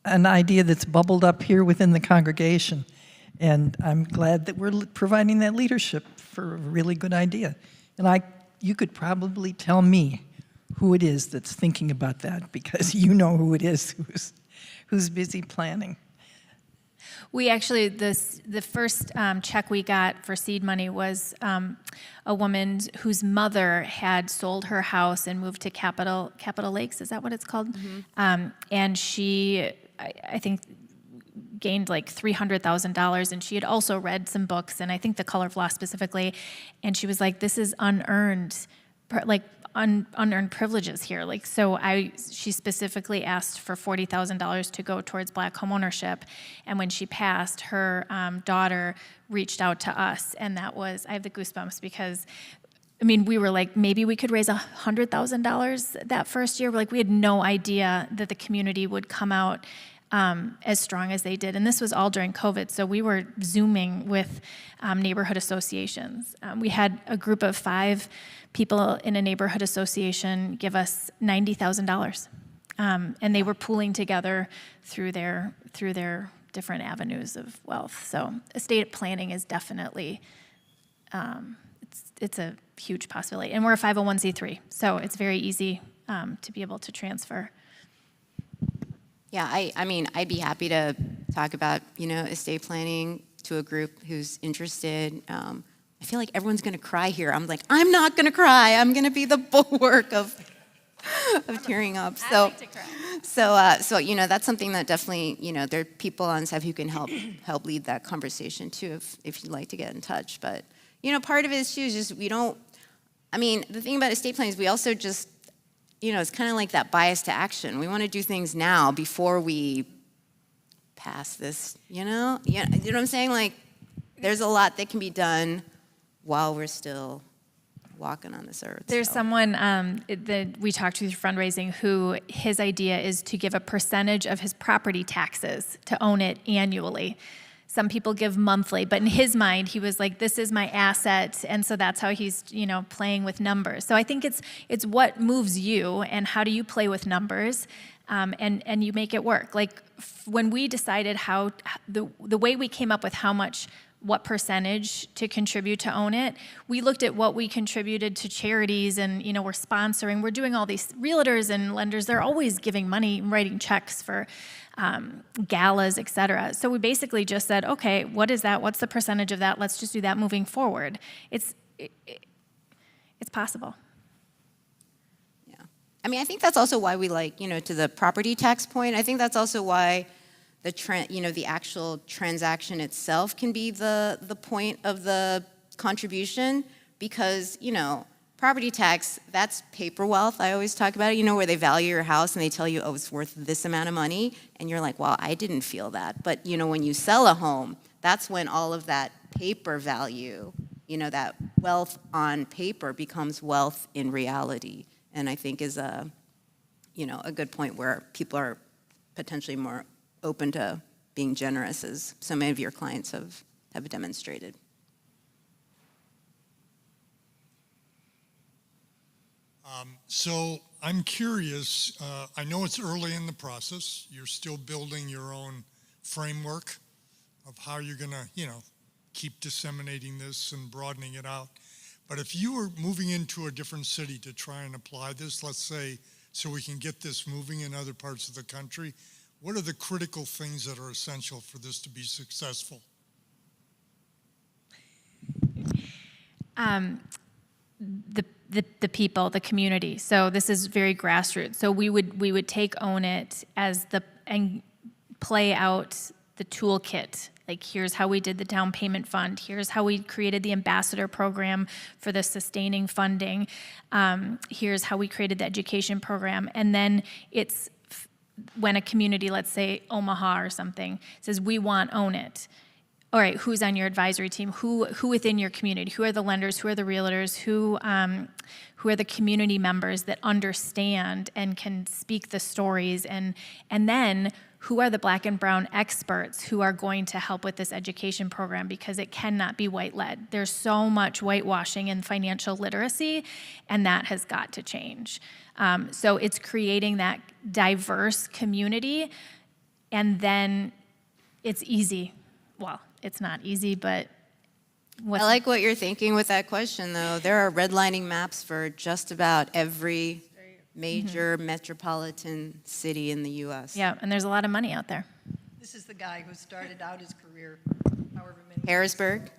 an idea that's bubbled up here within the congregation. And I'm glad that we're providing that leadership for a really good idea. And you could probably tell me who it is that's thinking about that, because you know who it is who's busy planning. We actually, the first check we got for seed money was a woman whose mother had sold her house and moved to Capitol Lakes, is that what it's called? Mm-hmm. And she, I think, gained like $300,000, and she had also read some books, and I think The Color of Law specifically, and she was like, this is unearned, unearned privileges here. Like, so she specifically asked for $40,000 to go towards Black homeownership, and when she passed, her daughter reached out to us, and that was, I have the goosebumps because, I mean, we were like, maybe we could raise $100,000 that first year. Like, we had no idea that the community would come out as strong as they did. And this was all during COVID, so we were Zooming with neighborhood associations. We had a group of 5 people in a neighborhood association give us $90,000. And they were pooling together through their different avenues of wealth. So estate planning is definitely, it's a huge possibility. And we're a 501c3, so it's very easy to be able to transfer. Yeah, I mean, I'd be happy to talk about, estate planning to a group who's interested. I feel like everyone's going to cry here. I'm like, I'm not going to cry. I'm going to be the bulwark of tearing up. So, I like to cry. So that's something that definitely, there are people on staff who can help lead that conversation too, if you'd like to get in touch. But, part of it is too is just the thing about estate planning is we also just, it's kind of like that bias to action. We want to do things now before we pass this, You know what I'm saying? Like, there's a lot that can be done while we're still walking on this earth. There's someone that we talked to through fundraising who his idea is to give a percentage of his property taxes to own it annually. Some people give monthly, but in his mind, he was like, this is my asset, and so that's how he's, playing with numbers. So I think it's what moves you, and how do you play with numbers, and you make it work. Like, when we decided how, the way we came up with what percentage to contribute to own it, we looked at what we contributed to charities, and we're sponsoring, we're doing all these realtors and lenders, they're always giving money, writing checks for galas, et cetera. So we basically just said, okay, what is that? What's the percentage of that? Let's just do that moving forward. It's possible. Yeah. I think that's also why we to the property tax point, I think that's also why the actual transaction itself can be the point of the contribution, because, property tax, that's paper wealth. I always talk about it, where they value your house and they tell you, oh, it's worth this amount of money. And you're like, well, I didn't feel that. But, when you sell a home, that's when all of that paper value, that wealth on paper becomes wealth in reality. And I think is a good point where people are potentially more open to being generous, as so many of your clients have demonstrated. So I'm curious, I know it's early in the process. You're still building your own framework of how you're going to, keep disseminating this and broadening it out. But if you were moving into a different city to try and apply this, let's say, so we can get this moving in other parts of the country, what are the critical things that are essential for this to be successful? The people, the community. So this is very grassroots. So we would take Own It and play out the toolkit. Like, here's how we did the down payment fund. Here's how we created the ambassador program for the sustaining funding. Here's how we created the education program. And then it's when a community, let's say Omaha or something, says, we want Own It. All right, who's on your advisory team? Who within your community? Who are the lenders? Who are the realtors? Who are the community members that understand and can speak the stories? And then who are the Black and brown experts who are going to help with this education program, because it cannot be white-led. There's so much whitewashing in financial literacy, and that has got to change. So it's creating that diverse community, and then it's easy. Well, it's not easy, but I like what you're thinking with that question, though. There are redlining maps for just about every major metropolitan city in the U.S. Yeah, and there's a lot of money out there. This is the guy who started out his career, however many Harrisburg.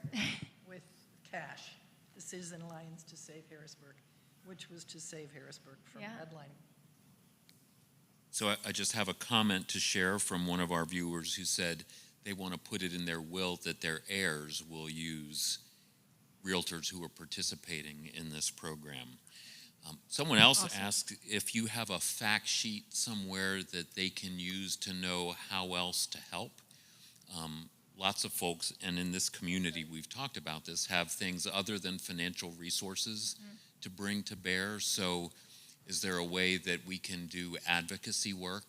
with cash. The Citizen Alliance to Save Harrisburg, which was to save Harrisburg from Yeah. redlining. So I just have a comment to share from one of our viewers who said they want to put it in their will that their heirs will use realtors who are participating in this program. Someone else asked if you have a fact sheet somewhere that they can use to know how else to help. Lots of folks, and in this community we've talked about this, have things other than financial resources to bring to bear. So is there a way that we can do advocacy work?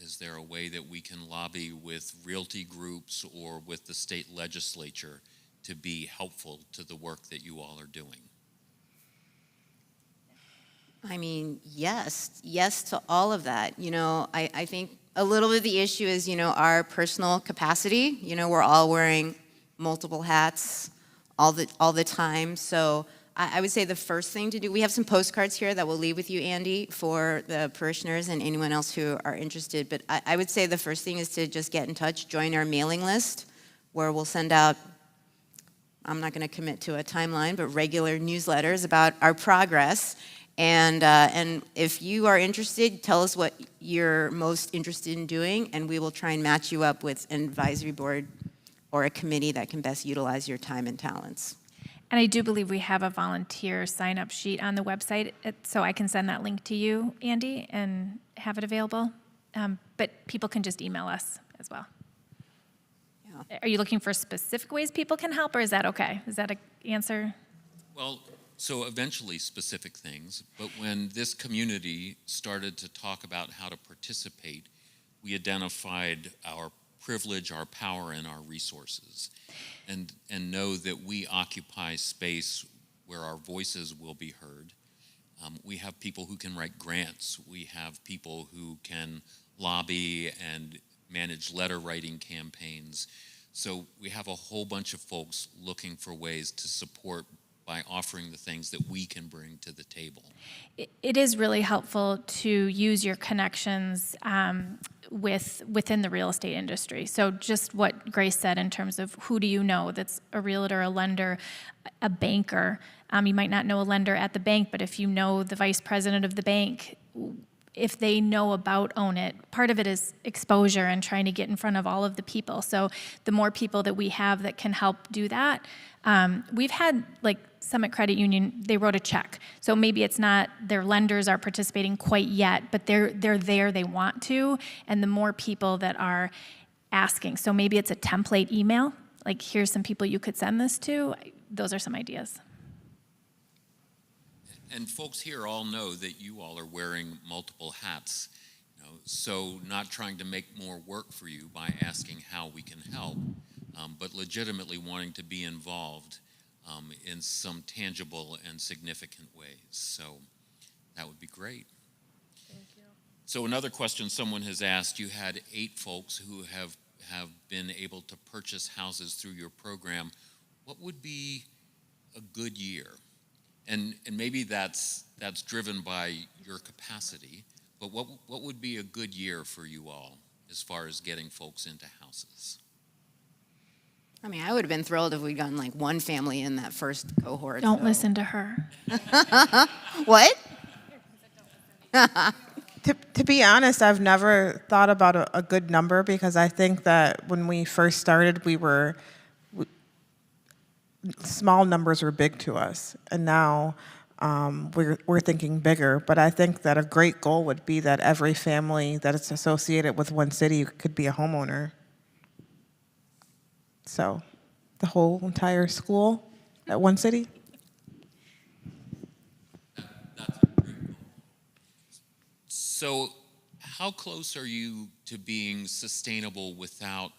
Is there a way that we can lobby with realty groups or with the state legislature to be helpful to the work that you all are doing? I mean, yes to all of that. You know, I think a little bit of the issue is, you know, our personal capacity. You know, we're all wearing multiple hats all the time. So I would say the first thing to do, we have some postcards here that we'll leave with you, Andy, for the parishioners and anyone else who are interested. But I would say the first thing is to just get in touch, join our mailing list, where we'll send out, I'm not going to commit to a timeline, but regular newsletters about our progress. And if you are interested, tell us what you're most interested in doing, and we will try and match you up with an advisory board or a committee that can best utilize your time and talents. And I do believe we have a volunteer sign-up sheet on the website, so I can send that link to you, Andy, and have it available. But people can just email us as well. Yeah. Are you looking for specific ways people can help, or is that okay? Is that an answer? Well, so eventually specific things, but when this community started to talk about how to participate, we identified our privilege, our power, and our resources, and know that we occupy space where our voices will be heard. We have people who can write grants. We have people who can lobby and manage letter writing campaigns. So we have a whole bunch of folks looking for ways to support by offering the things that we can bring to the table. It is really helpful to use your connections within the real estate industry. So just what Grace said in terms of who do you know that's a realtor, a lender, a banker. You might not know a lender at the bank, but if you know the vice president of the bank, if they know about Own It, part of it is exposure and trying to get in front of all of the people. So the more people that we have that can help do that, we've had like Summit Credit Union, they wrote a check. So maybe it's not their lenders are participating quite yet, but they're there, they want to, and the more people that are asking. So maybe it's a template email, like here's some people you could send this to. Those are some ideas. And folks here all know that you all are wearing multiple hats, so not trying to make more work for you by asking how we can help, but legitimately wanting to be involved in some tangible and significant ways. So that would be great. Thank you. So another question someone has asked, you had 8 folks who have been able to purchase houses through your program. What would be a good year? And maybe that's driven by your capacity, but what would be a good year for you all as far as getting folks into houses? I mean, I would have been thrilled if we'd gotten like one family in that first cohort. Don't so. listen to her. What? To be honest, I've never thought about a good number because I think that when we first started, small numbers were big to us, and now we're thinking bigger. But I think that a great goal would be that every family that is associated with one city could be a homeowner. So, the whole entire school at one city. That's a great goal. So how close are you to being sustainable without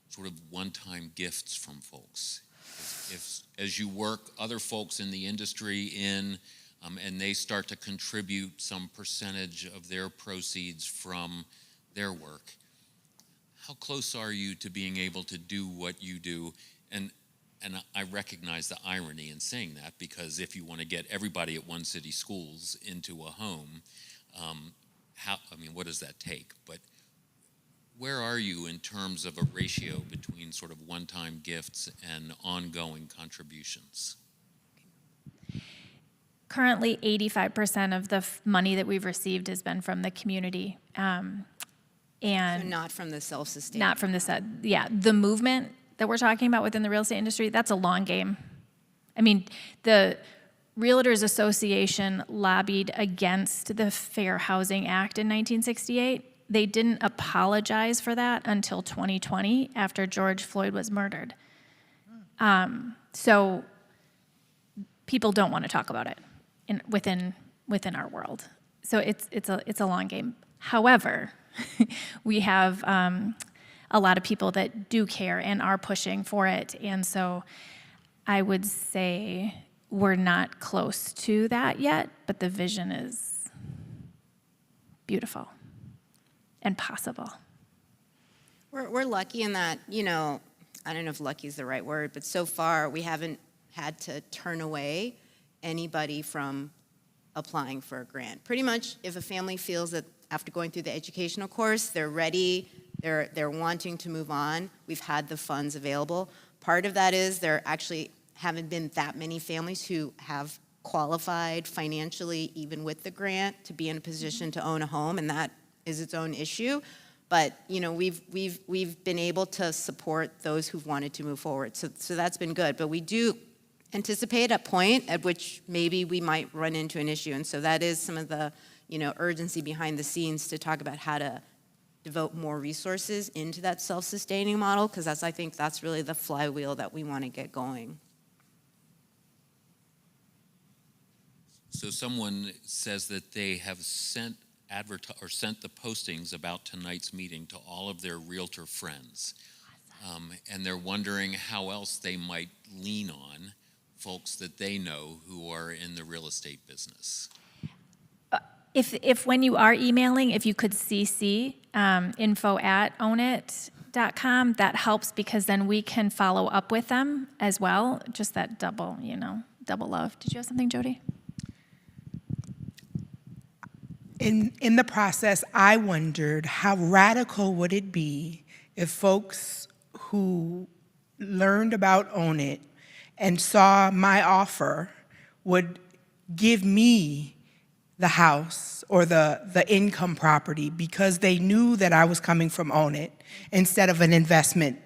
sort of one-time gifts from folks? If as you work other folks in the industry and they start to contribute some percentage of their proceeds from their work, how close are you to being able to do what you do? And I recognize the irony in saying that, because if you want to get everybody at One City Schools into a home, What does that take? But where are you in terms of a ratio between sort of one-time gifts and ongoing contributions? Currently, 85% of the money that we've received has been from the community. So And not from the self-sustaining. not from the movement that we're talking about within the real estate industry, that's a long game. I mean, the Realtors Association lobbied against the Fair Housing Act in 1968. They didn't apologize for that until 2020 after George Floyd was murdered. So people don't want to talk about it within our world. So it's a long game. However, we have a lot of people that do care and are pushing for it. And so I would say we're not close to that yet, but the vision is beautiful and possible. We're lucky in that, I don't know if lucky is the right word, but so far we haven't had to turn away anybody from applying for a grant. Pretty much if a family feels that after going through the educational course, they're ready, they're wanting to move on, we've had the funds available. Part of that is there actually haven't been that many families who have qualified financially, even with the grant, to be in a position to own a home, and that is its own issue. But we've been able to support those who've wanted to move forward. So that's been good. But we do anticipate a point at which maybe we might run into an issue. And so that is some of the urgency behind the scenes to talk about how to devote more resources into that self-sustaining model, because I think that's really the flywheel that we want to get going. So someone says that they have sent the postings about tonight's meeting to all of their realtor friends. And they're wondering how else they might lean on folks that they know who are in the real estate business. If when you are emailing, if you could CC info@ownit.com, that helps, because then we can follow up with them as well. Just that double love. Did you have something, Jody? In the process, I wondered how radical would it be if folks who learned about Own It and saw my offer would give me the house or the income property because they knew that I was coming from Own It, instead of an investment,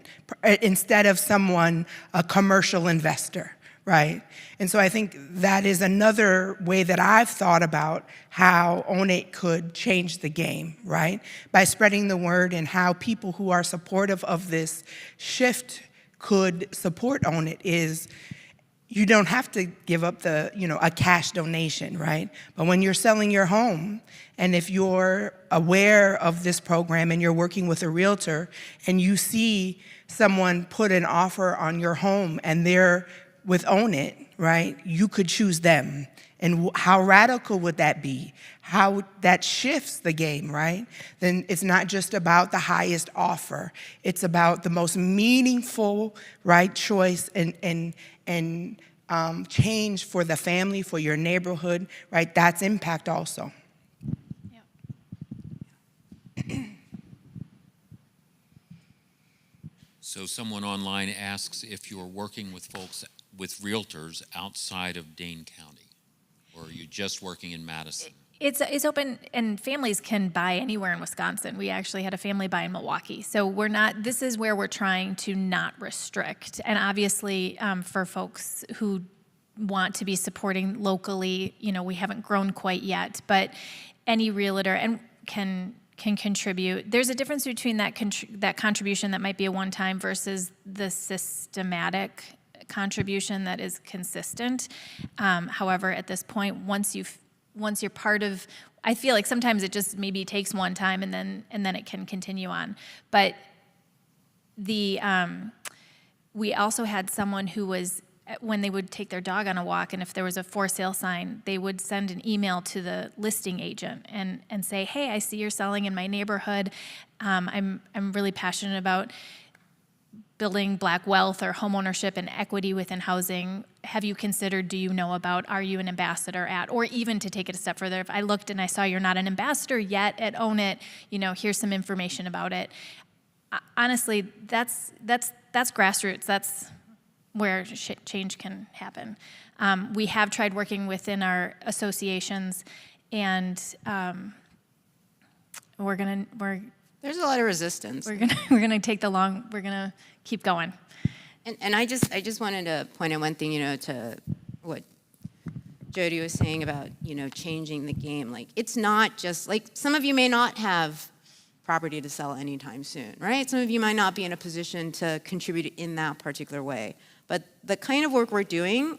instead of a commercial investor, right? And so I think that is another way that I've thought about how Own It could change the game, right? By spreading the word, and how people who are supportive of this shift could support Own It is, you don't have to give up a cash donation, right? But when you're selling your home, and if you're aware of this program and you're working with a realtor and you see someone put an offer on your home and they're with Own It, right? You could choose them. And how radical would that be? How that shifts the game, right? Then it's not just about the highest offer. It's about the most meaningful, right, choice and change for the family, for your neighborhood, right? That's impact also. So someone online asks if you're working with realtors outside of Dane County, or are you just working in Madison? It's open, and families can buy anywhere in Wisconsin. We actually had a family buy in Milwaukee. So this is where we're trying to not restrict. And obviously, for folks who want to be supporting locally, we haven't grown quite yet, but any realtor can contribute. There's a difference between that contribution that might be a one-time versus the systematic contribution that is consistent. However, at this point, once you're part of, I feel like sometimes it just maybe takes one time and then it can continue on. But we also had someone who was, when they would take their dog on a walk, and if there was a for sale sign, they would send an email to the listing agent and say, hey, I see you're selling in my neighborhood. I'm really passionate about building Black wealth or homeownership and equity within housing, have you considered, do you know about, are you an ambassador at, or even to take it a step further, if I looked and I saw you're not an ambassador yet at Own It, here's some information about it. Honestly, that's grassroots. That's where change can happen. We have tried working within our associations, and There's a lot of resistance. we're gonna keep going. And I just wanted to point out one thing, to what Jody was saying about, changing the game. Like, it's not just, like, some of you may not have property to sell anytime soon, right? Some of you might not be in a position to contribute in that particular way. But the kind of work we're doing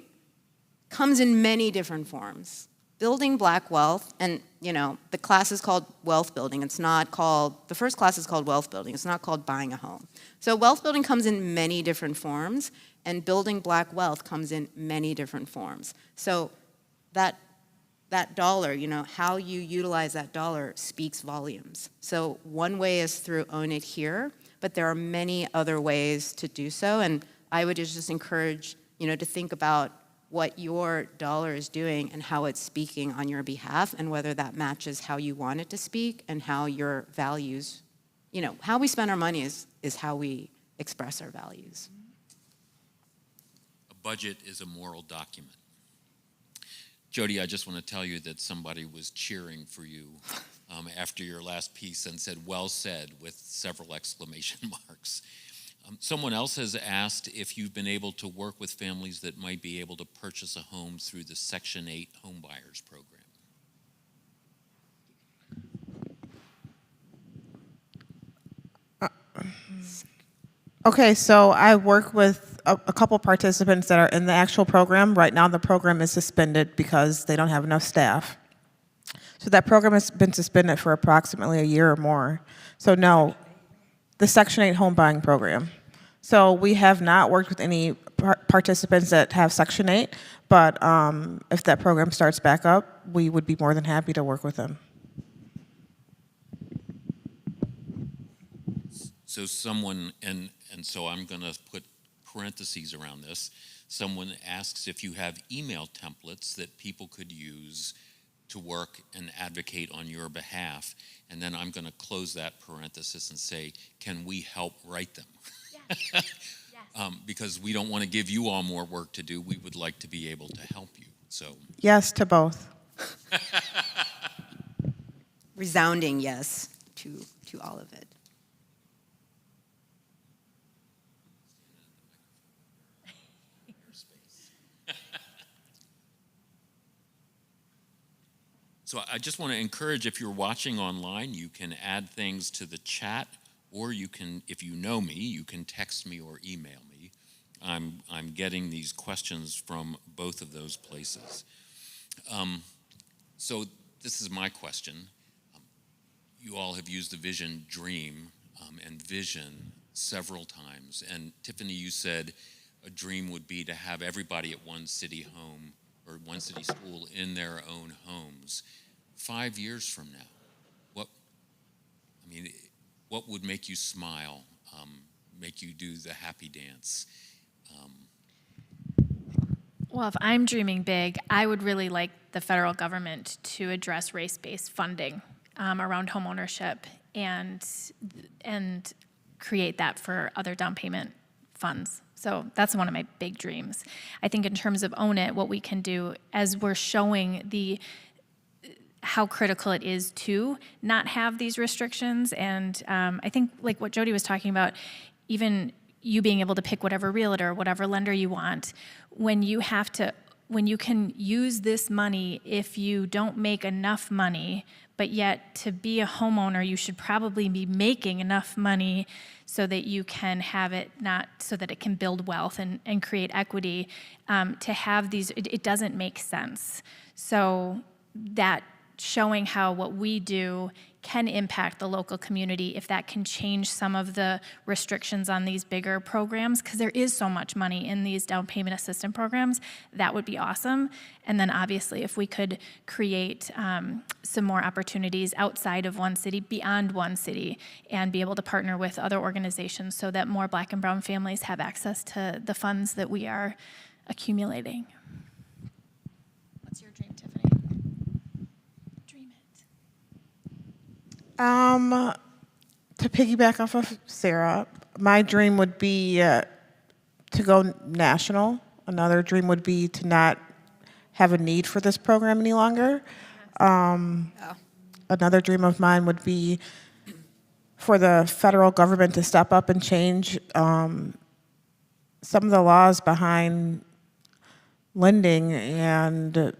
comes in many different forms. Building Black wealth, and the class is called wealth building. It's not called, the first class is called wealth building. It's not called buying a home. So wealth building comes in many different forms, and building Black wealth comes in many different forms. So that dollar, how you utilize that dollar speaks volumes. So one way is through Own It here, but there are many other ways to do so, and I would just encourage, to think about what your dollar is doing and how it's speaking on your behalf, and whether that matches how you want it to speak and how your values, how we spend our money is how we express our values. A budget is a moral document. Jody, I just want to tell you that somebody was cheering for you after your last piece and said, "Well said," with several exclamation marks. Someone else has asked if you've been able to work with families that might be able to purchase a home through the Section 8 home buyers program. Okay, so I work with a couple participants that are in the actual program. Right now, the program is suspended because they don't have enough staff. So that program has been suspended for approximately a year or more. So no, the Section 8 home buying program. So we have not worked with any participants that have Section 8, but if that program starts back up, we would be more than happy to work with them. So someone, and so I'm going to put parentheses around this, someone asks if you have email templates that people could use to work and advocate on your behalf, and then I'm going to close that parenthesis and say, can we help write them? Yes. Because we don't want to give you all more work to do. We would like to be able to help you. So Yes to both. Resounding yes to all of it. So I just want to encourage, if you're watching online, you can add things to the chat, or you can, if you know me, you can text me or email me. I'm getting these questions from both of those places. So this is my question. You all have used the vision dream and vision several times. And Tiffany, you said a dream would be to have everybody at one city home or one city school in their own homes. 5 years from now, what would make you smile, make you do the happy dance? Well, if I'm dreaming big, I would really like the federal government to address race-based funding around homeownership and create that for other down payment funds. So that's one of my big dreams. I think in terms of Own It, what we can do as we're showing how critical it is to not have these restrictions, and I think like what Jody was talking about, even you being able to pick whatever realtor, whatever lender you want, when you can use this money if you don't make enough money, but yet to be a homeowner, you should probably be making enough money so that you can have it, not so that it can build wealth and create equity. To have these, it doesn't make sense. So that showing how what we do can impact the local community, if that can change some of the restrictions on these bigger programs, because there is so much money in these down payment assistance programs, that would be awesome. And then obviously if we could create some more opportunities outside of one city, beyond one city, and be able to partner with other organizations so that more Black and brown families have access to the funds that we are accumulating. What's your dream, Tiffany? Dream it. To piggyback off of Sarah, my dream would be to go national. Another dream would be to not have a need for this program any longer. Another dream of mine would be for the federal government to step up and change some of the laws behind lending and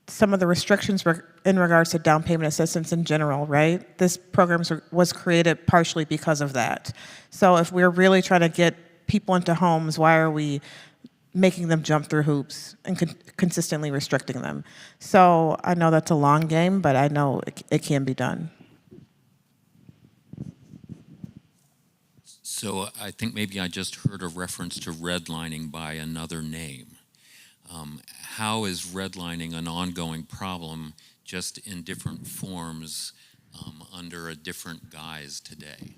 some of the restrictions in regards to down payment assistance in general, right? This program was created partially because of that. So if we're really trying to get people into homes, why are we making them jump through hoops and consistently restricting them? So I know that's a long game, but I know it can be done. So I think maybe I just heard a reference to redlining by another name. How is redlining an ongoing problem, just in different forms, under a different guise today?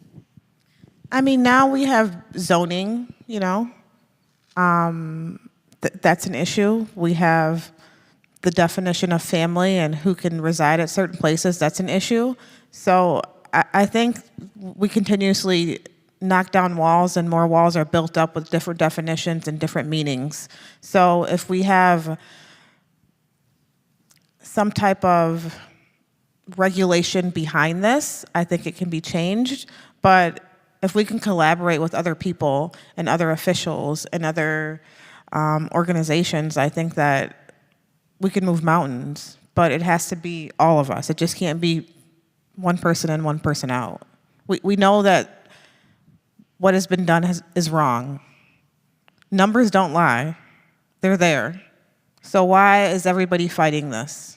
I mean, now we have zoning, you know. That's an issue. We have the definition of family and who can reside at certain places. That's an issue. So I think we continuously knock down walls, and more walls are built up with different definitions and different meanings. So if we have some type of regulation behind this, I think it can be changed. But if we can collaborate with other people and other officials and other organizations, I think that we can move mountains. But it has to be all of us. It just can't be one person in, one person out. We know that what has been done is wrong. Numbers don't lie. They're there. So why is everybody fighting this?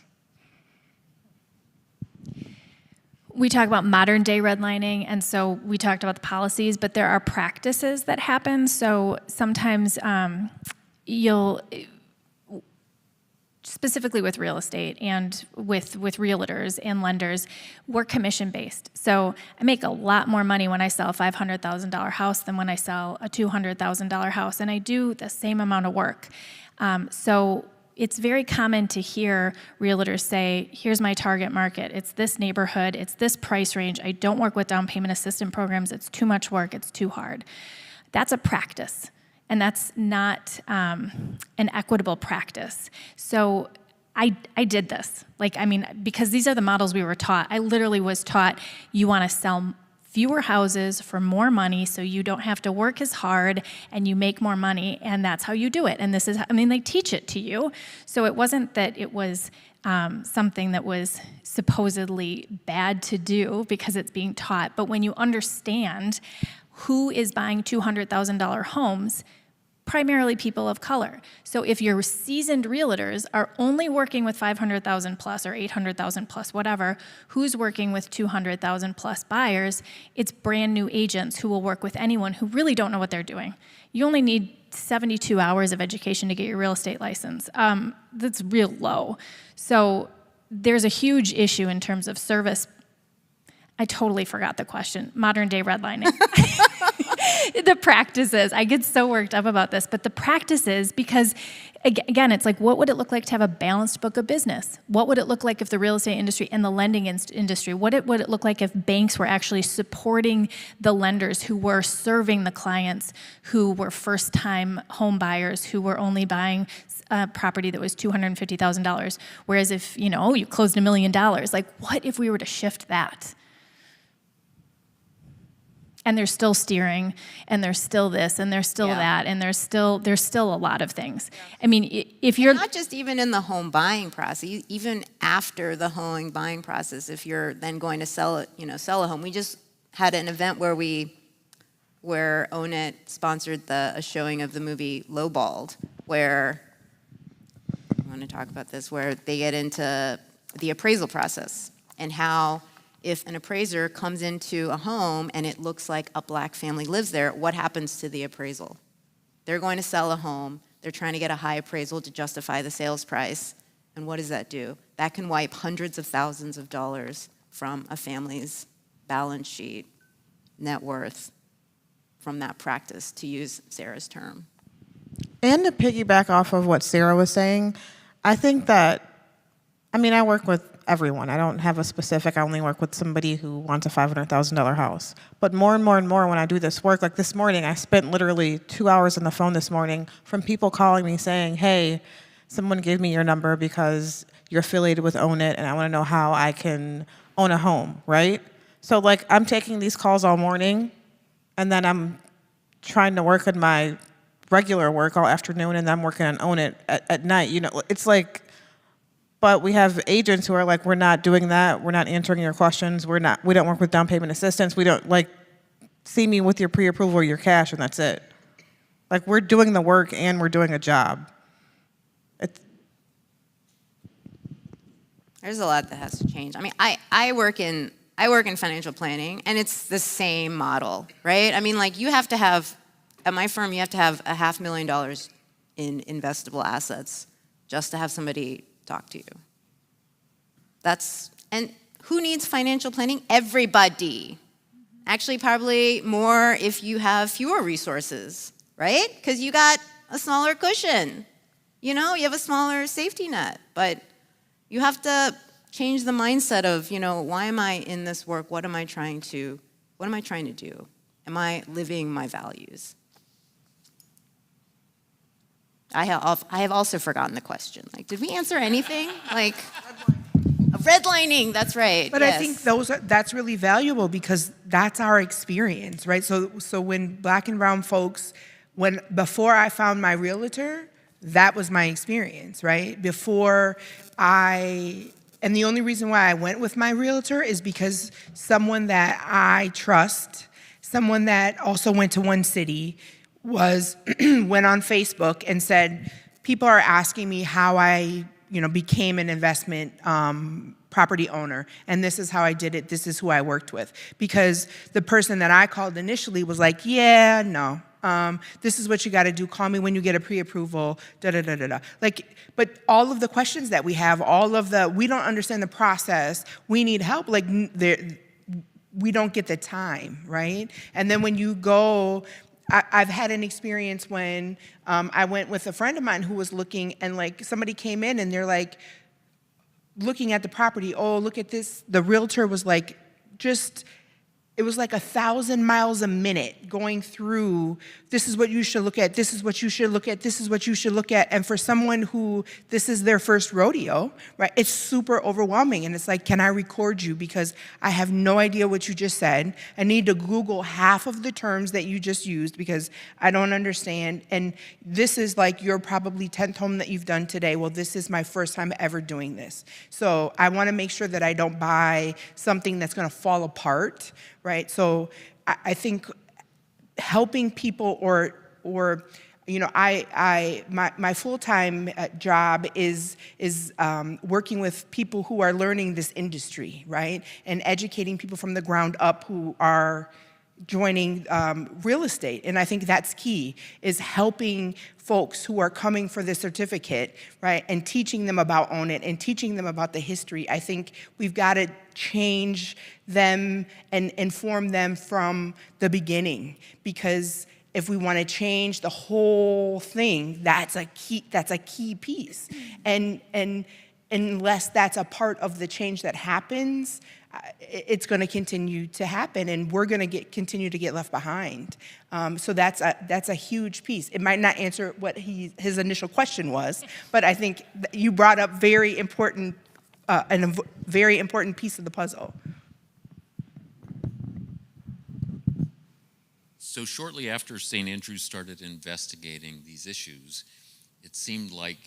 We talk about modern day redlining, and so we talked about the policies, but there are practices that happen. So sometimes you'll, specifically with real estate and with realtors and lenders, we're commission-based. So I make a lot more money when I sell a $500,000 house than when I sell a $200,000 house, and I do the same amount of work. So it's very common to hear realtors say, here's my target market. It's this neighborhood. It's this price range. I don't work with down payment assistance programs. It's too much work. It's too hard. That's a practice, and that's not an equitable practice. So I did this. Because these are the models we were taught. I literally was taught you want to sell fewer houses for more money so you don't have to work as hard and you make more money, and that's how you do it. And this is, they teach it to you. So it wasn't that it was something that was supposedly bad to do because it's being taught, but when you understand who is buying $200,000 homes, primarily people of color. So if your seasoned realtors are only working with 500,000 plus or 800,000 plus, whatever, who's working with 200,000 plus buyers, it's brand new agents who will work with anyone who really don't know what they're doing. You only need 72 hours of education to get your real estate license. That's real low. So there's a huge issue in terms of service. I totally forgot the question. Modern day redlining. The practices. I get so worked up about this, but the practices, because again, it's like, what would it look like to have a balanced book of business? What would it look like if the real estate industry and the lending industry, what would it look like if banks were actually supporting the lenders who were serving the clients who were first-time home buyers who were only buying a property that was $250,000? Whereas if, you closed $1 million, like what if we were to shift that? And there's still steering, and there's still this, and there's still that, and there's still a lot of things. If you're not just even in the home buying process, even after the home buying process, if you're then going to sell a home. We just had an event where Own It sponsored a showing of the movie Lowballed, where I want to talk about this, where they get into the appraisal process and how if an appraiser comes into a home and it looks like a black family lives there, what happens to the appraisal? They're going to sell a home. They're trying to get a high appraisal to justify the sales price. And what does that do? That can wipe hundreds of thousands of dollars from a family's balance sheet, net worth, from that practice, to use Sarah's term. And to piggyback off of what Sarah was saying, I think that, I work with everyone. I don't have a specific, I only work with somebody who wants a $500,000 house. But more and more and more when I do this work, like this morning, I spent literally 2 hours on the phone this morning from people calling me saying, hey, someone gave me your number because you're affiliated with Own It and I want to know how I can own a home, right? So like I'm taking these calls all morning and then I'm trying to work on my regular work all afternoon and then I'm working on Own It at night. It's like, but we have agents who are like, we're not doing that. We're not answering your questions. We don't work with down payment assistance. We don't see me with your pre-approval or your cash and that's it. Like we're doing the work and we're doing a job. There's a lot that has to change. I work in financial planning, and it's the same model, right? You have to have, at my firm, you have to have $500,000 in investable assets just to have somebody talk to you. And who needs financial planning? Everybody. Actually, probably more if you have fewer resources, right? Because you got a smaller cushion. You have a smaller safety net, but you have to change the mindset of, why am I in this work? What am I trying to do? Am I living my values? I have also forgotten the question. Did we answer anything? Redlining, that's right. But yes. I think that's really valuable because that's our experience, right? So when Black and brown folks, before I found my realtor, that was my experience, right? And the only reason why I went with my realtor is because someone that I trust, someone that also went to one city, went on Facebook and said, people are asking me how I, became an investment property owner, and this is how I did it, this is who I worked with. Because the person that I called initially was like, yeah, no. This is what you got to do. Call me when you get a pre-approval, da-da-da-da-da. But all of the questions that we have, we don't understand the process, we need help, we don't get the time, right? And then when you go, I've had an experience when I went with a friend of mine who was looking, and somebody came in and they're looking at the property, oh, look at this. The realtor was it was 1,000 miles a minute going through, this is what you should look at, this is what you should look at, this is what you should look at. And for someone who this is their first rodeo, right, it's super overwhelming. And it's can I record you because I have no idea what you just said. I need to Google half of the terms that you just used because I don't understand. And this is your probably 10th home that you've done today. Well, this is my first time ever doing this. So I want to make sure that I don't buy something that's going to fall apart, right? So I think helping people my full-time job is working with people who are learning this industry, right? And educating people from the ground up who are joining real estate. And I think that's key, is helping folks who are coming for the certificate, right, and teaching them about Own It and teaching them about the history. I think we've got to change them and inform them from the beginning, because if we want to change the whole thing, that's a key piece. And unless that's a part of the change that happens, it's going to continue to happen, and we're going to continue to get left behind. So that's a huge piece. It might not answer what his initial question was, but I think you brought up very important, a very important piece of the puzzle. So shortly after St. Andrews started investigating these issues, it seemed like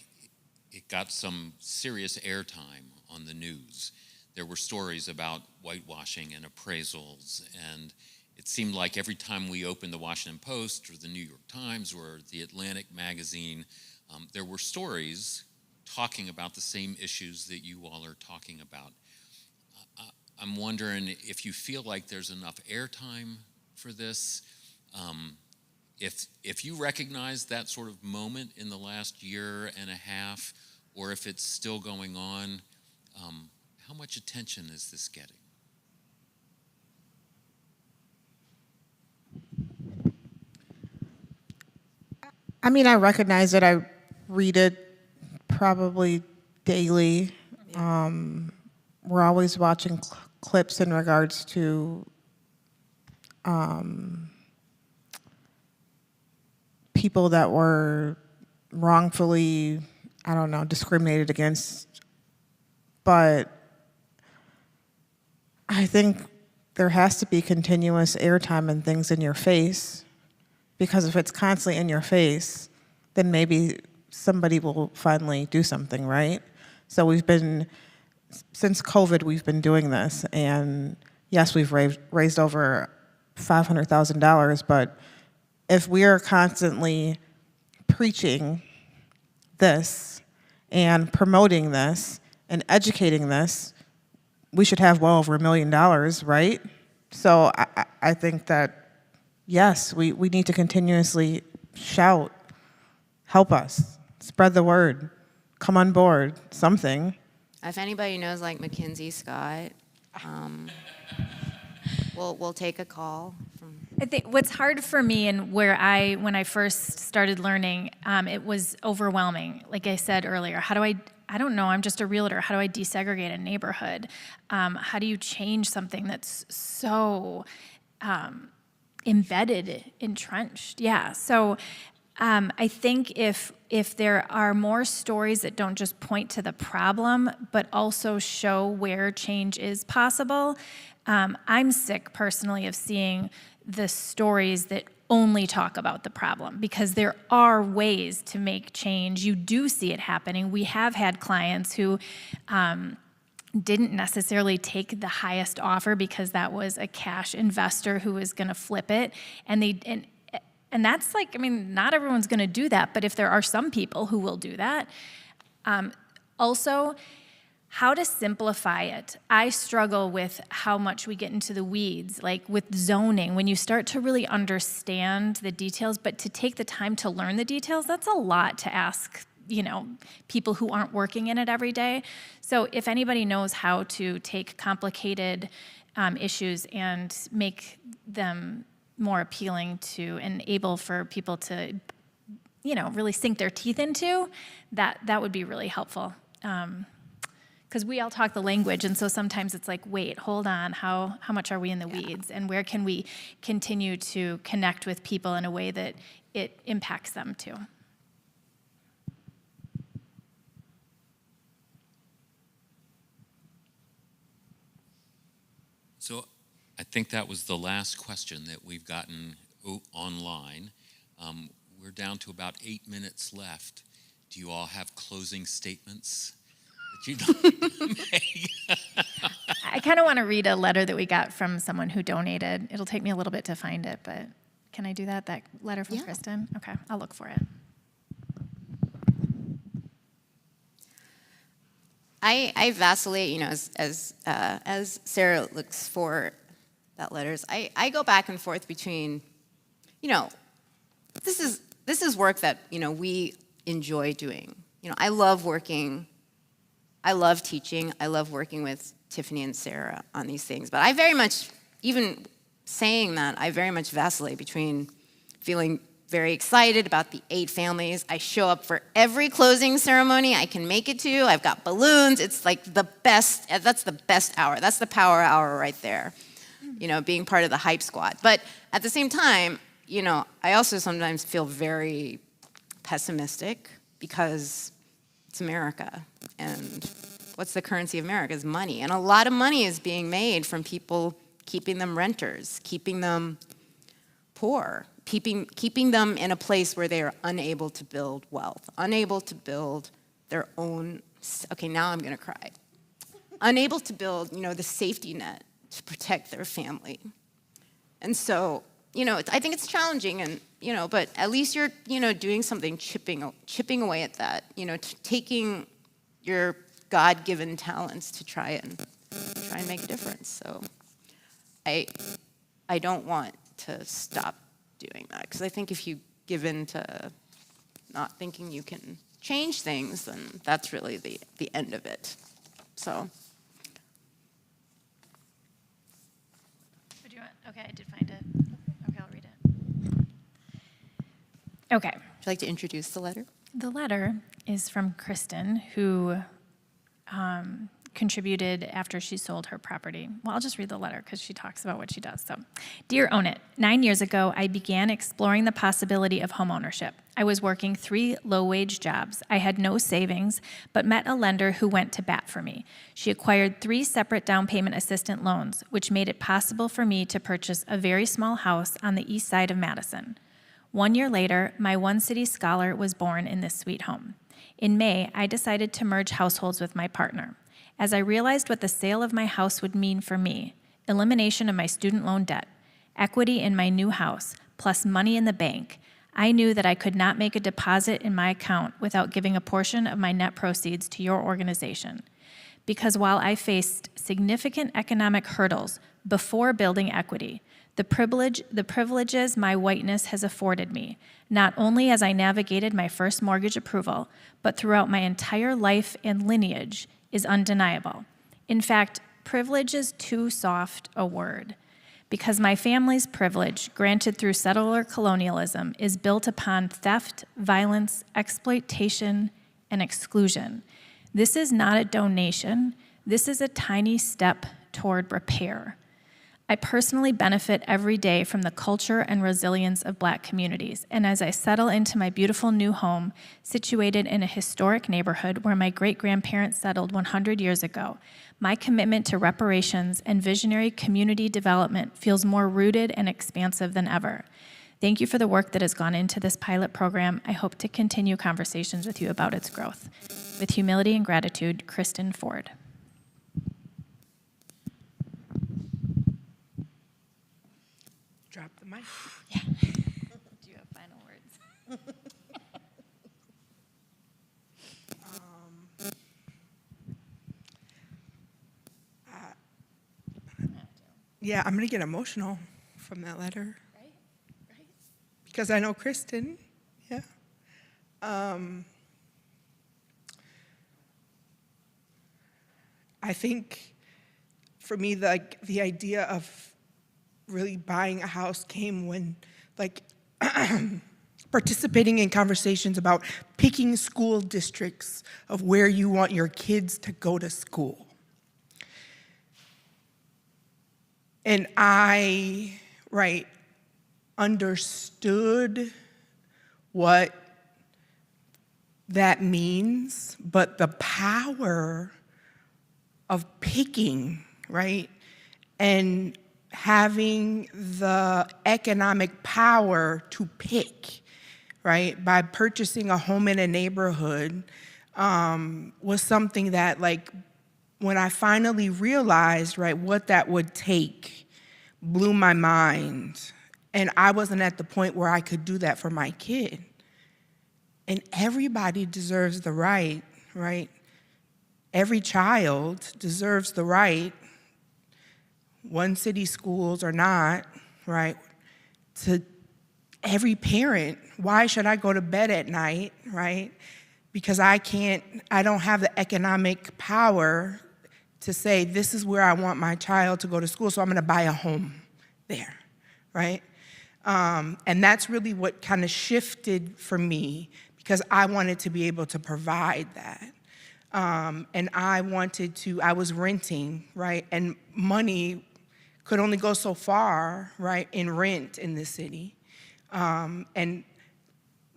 it got some serious airtime on the news. There were stories about whitewashing and appraisals, and it seemed like every time we opened the Washington Post or the New York Times or the Atlantic magazine, there were stories talking about the same issues that you all are talking about. I'm wondering if you feel like there's enough airtime for this. If you recognize that sort of moment in the last year and a half, or if it's still going on, how much attention is this getting? I mean, I recognize it. I read it probably daily. We're always watching clips in regards to people that were wrongfully, I don't know, discriminated against. But I think there has to be continuous airtime and things in your face, because if it's constantly in your face, then maybe somebody will finally do something, right? So since COVID, we've been doing this, and yes, we've raised over $500,000, but if we are constantly preaching this and promoting this and educating this, we should have well over $1 million, right? So I think that, yes, we need to continuously shout, help us, spread the word, come on board, something. If anybody knows like Mackenzie Scott, we'll take a call from. I think what's hard for me and when I first started learning, it was overwhelming. Like I said earlier, I don't know, I'm just a realtor. How do I desegregate a neighborhood? How do you change something that's so embedded, entrenched? Yeah, so I think if there are more stories that don't just point to the problem, but also show where change is possible, I'm sick personally of seeing the stories that only talk about the problem, because there are ways to make change. You do see it happening. We have had clients who didn't necessarily take the highest offer because that was a cash investor who was going to flip it, and that's like, I mean, not everyone's going to do that, but if there are some people who will do that. Also, how to simplify it. I struggle with how much we get into the weeds, like with zoning, when you start to really understand the details, but to take the time to learn the details, that's a lot to ask, people who aren't working in it every day. So if anybody knows how to take complicated issues and make them more appealing to and able for people to, really sink their teeth into, that would be really helpful. Because we all talk the language, and so sometimes it's like, wait, hold on, how much are we in the weeds, and where can we continue to connect with people in a way that it impacts them too? So I think that was the last question that we've gotten online. We're down to about 8 minutes left. Do you all have closing statements that you'd like to make? I kind of want to read a letter that we got from someone who donated. It'll take me a little bit to find it, but can I do that letter from Kristen? Okay, I'll look for it. I vacillate, as Sarah looks for that letters. I go back and forth between, this is work that we enjoy doing. I love working. I love teaching. I love working with Tiffany and Sarah on these things. But I very much, even saying that, I very much vacillate between feeling very excited about the 8 families. I show up for every closing ceremony I can make it to. I've got balloons. It's like the best. That's the best hour. That's the power hour right there, being part of the hype squad. But at the same time, I also sometimes feel very pessimistic because it's America. And what's the currency of America? Is money. And a lot of money is being made from people keeping them renters, keeping them poor, keeping them in a place where they are unable to build wealth, unable to build their own, okay, now I'm gonna cry, unable to build, the safety net to protect their family. And so, I think it's challenging, and, but at least you're, doing something, chipping away at that, taking your God-given talents to try and try and make a difference. So I don't want to stop doing that, because I think if you give in to not thinking you can change things, then that's really the end of it. So. What do you want? Okay, I did find it. Okay, I'll read it. Okay. Would you like to introduce the letter? The letter is from Kristen, who contributed after she sold her property. Well, I'll just read the letter because she talks about what she does. So, Dear Own It, 9 years ago, I began exploring the possibility of homeownership. I was working 3 low-wage jobs. I had no savings, but met a lender who went to bat for me. She acquired 3 separate down payment assistant loans, which made it possible for me to purchase a very small house on the east side of Madison. 1 year later, my One City Scholar was born in this sweet home. In May, I decided to merge households with my partner. As I realized what the sale of my house would mean for me, elimination of my student loan debt, equity in my new house, plus money in the bank, I knew that I could not make a deposit in my account without giving a portion of my net proceeds to your organization. Because while I faced significant economic hurdles before building equity, the privileges my whiteness has afforded me, not only as I navigated my first mortgage approval, but throughout my entire life and lineage, is undeniable. In fact, privilege is too soft a word, because my family's privilege, granted through settler colonialism, is built upon theft, violence, exploitation, and exclusion. This is not a donation. This is a tiny step toward repair. I personally benefit every day from the culture and resilience of Black communities, and as I settle into my beautiful new home, situated in a historic neighborhood where my great-grandparents settled 100 years ago, my commitment to reparations and visionary community development feels more rooted and expansive than ever. Thank you for the work that has gone into this pilot program. I hope to continue conversations with you about its growth. With humility and gratitude, Kristen Ford. Drop the mic. Yeah. Do you have final words? Yeah, I'm going to get emotional from that letter. Right? Because I know Kristen. Yeah. I think for me, the idea of really buying a house came when, participating in conversations about picking school districts of where you want your kids to go to school. And I, understood what that means, but the power of picking, and having the economic power to pick, by purchasing a home in a neighborhood, was something that, when I finally realized, what that would take, blew my mind. And I wasn't at the point where I could do that for my kid. And everybody deserves the right? Every child deserves the right, One City schools or not, to every parent. Why should I go to bed at night, Because I don't have the economic power to say, this is where I want my child to go to school, so I'm gonna buy a home there, And that's really what kind of shifted for me, because I wanted to be able to provide that. And I was renting, And money could only go so far, in rent in this city. And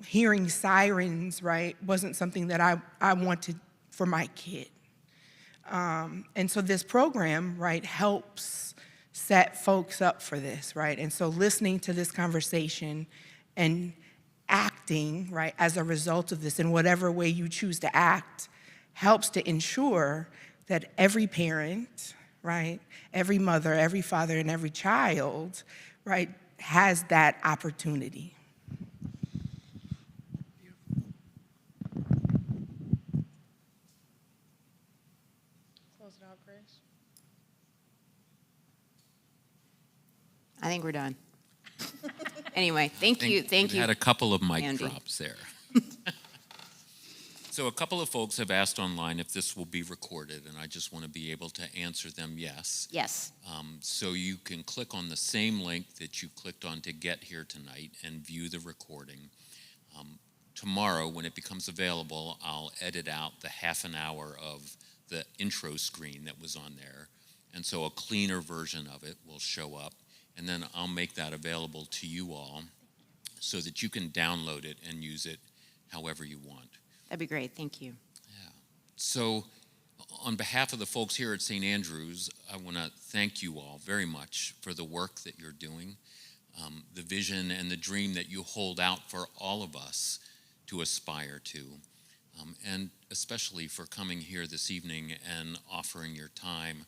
hearing sirens, wasn't something that I wanted for my kid. And so this program, helps set folks up for this, And so listening to this conversation and acting, as a result of this in whatever way you choose to act, helps to ensure that every parent, every mother, every father, and every child, has that opportunity. Close it out, Grace. I think we're done. Anyway, thank you. We've had a couple of mic Andy. drops there. So a couple of folks have asked online if this will be recorded, and I just want to be able to answer them yes. Yes. So you can click on the same link that you clicked on to get here tonight and view the recording. Tomorrow, when it becomes available, I'll edit out the half an hour of the intro screen that was on there. And so a cleaner version of it will show up. And then I'll make that available to you all so that you can download it and use it however you want. That'd be great. Thank you. So on behalf of the folks here at St. Andrews, I want to thank you all very much for the work that you're doing, the vision and the dream that you hold out for all of us to aspire to, and especially for coming here this evening and offering your time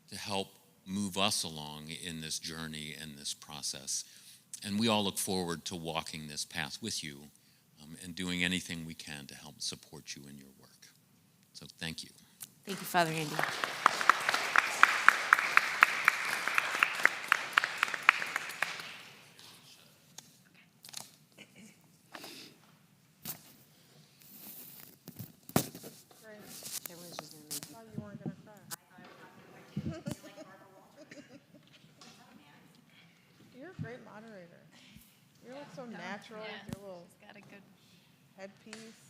to help move us along in this journey and this process. And we all look forward to walking this path with you and doing anything we can to help support you in your work. So thank you. Thank you, Father Andy. You're a great moderator. You look so natural with your little Got a good headpiece.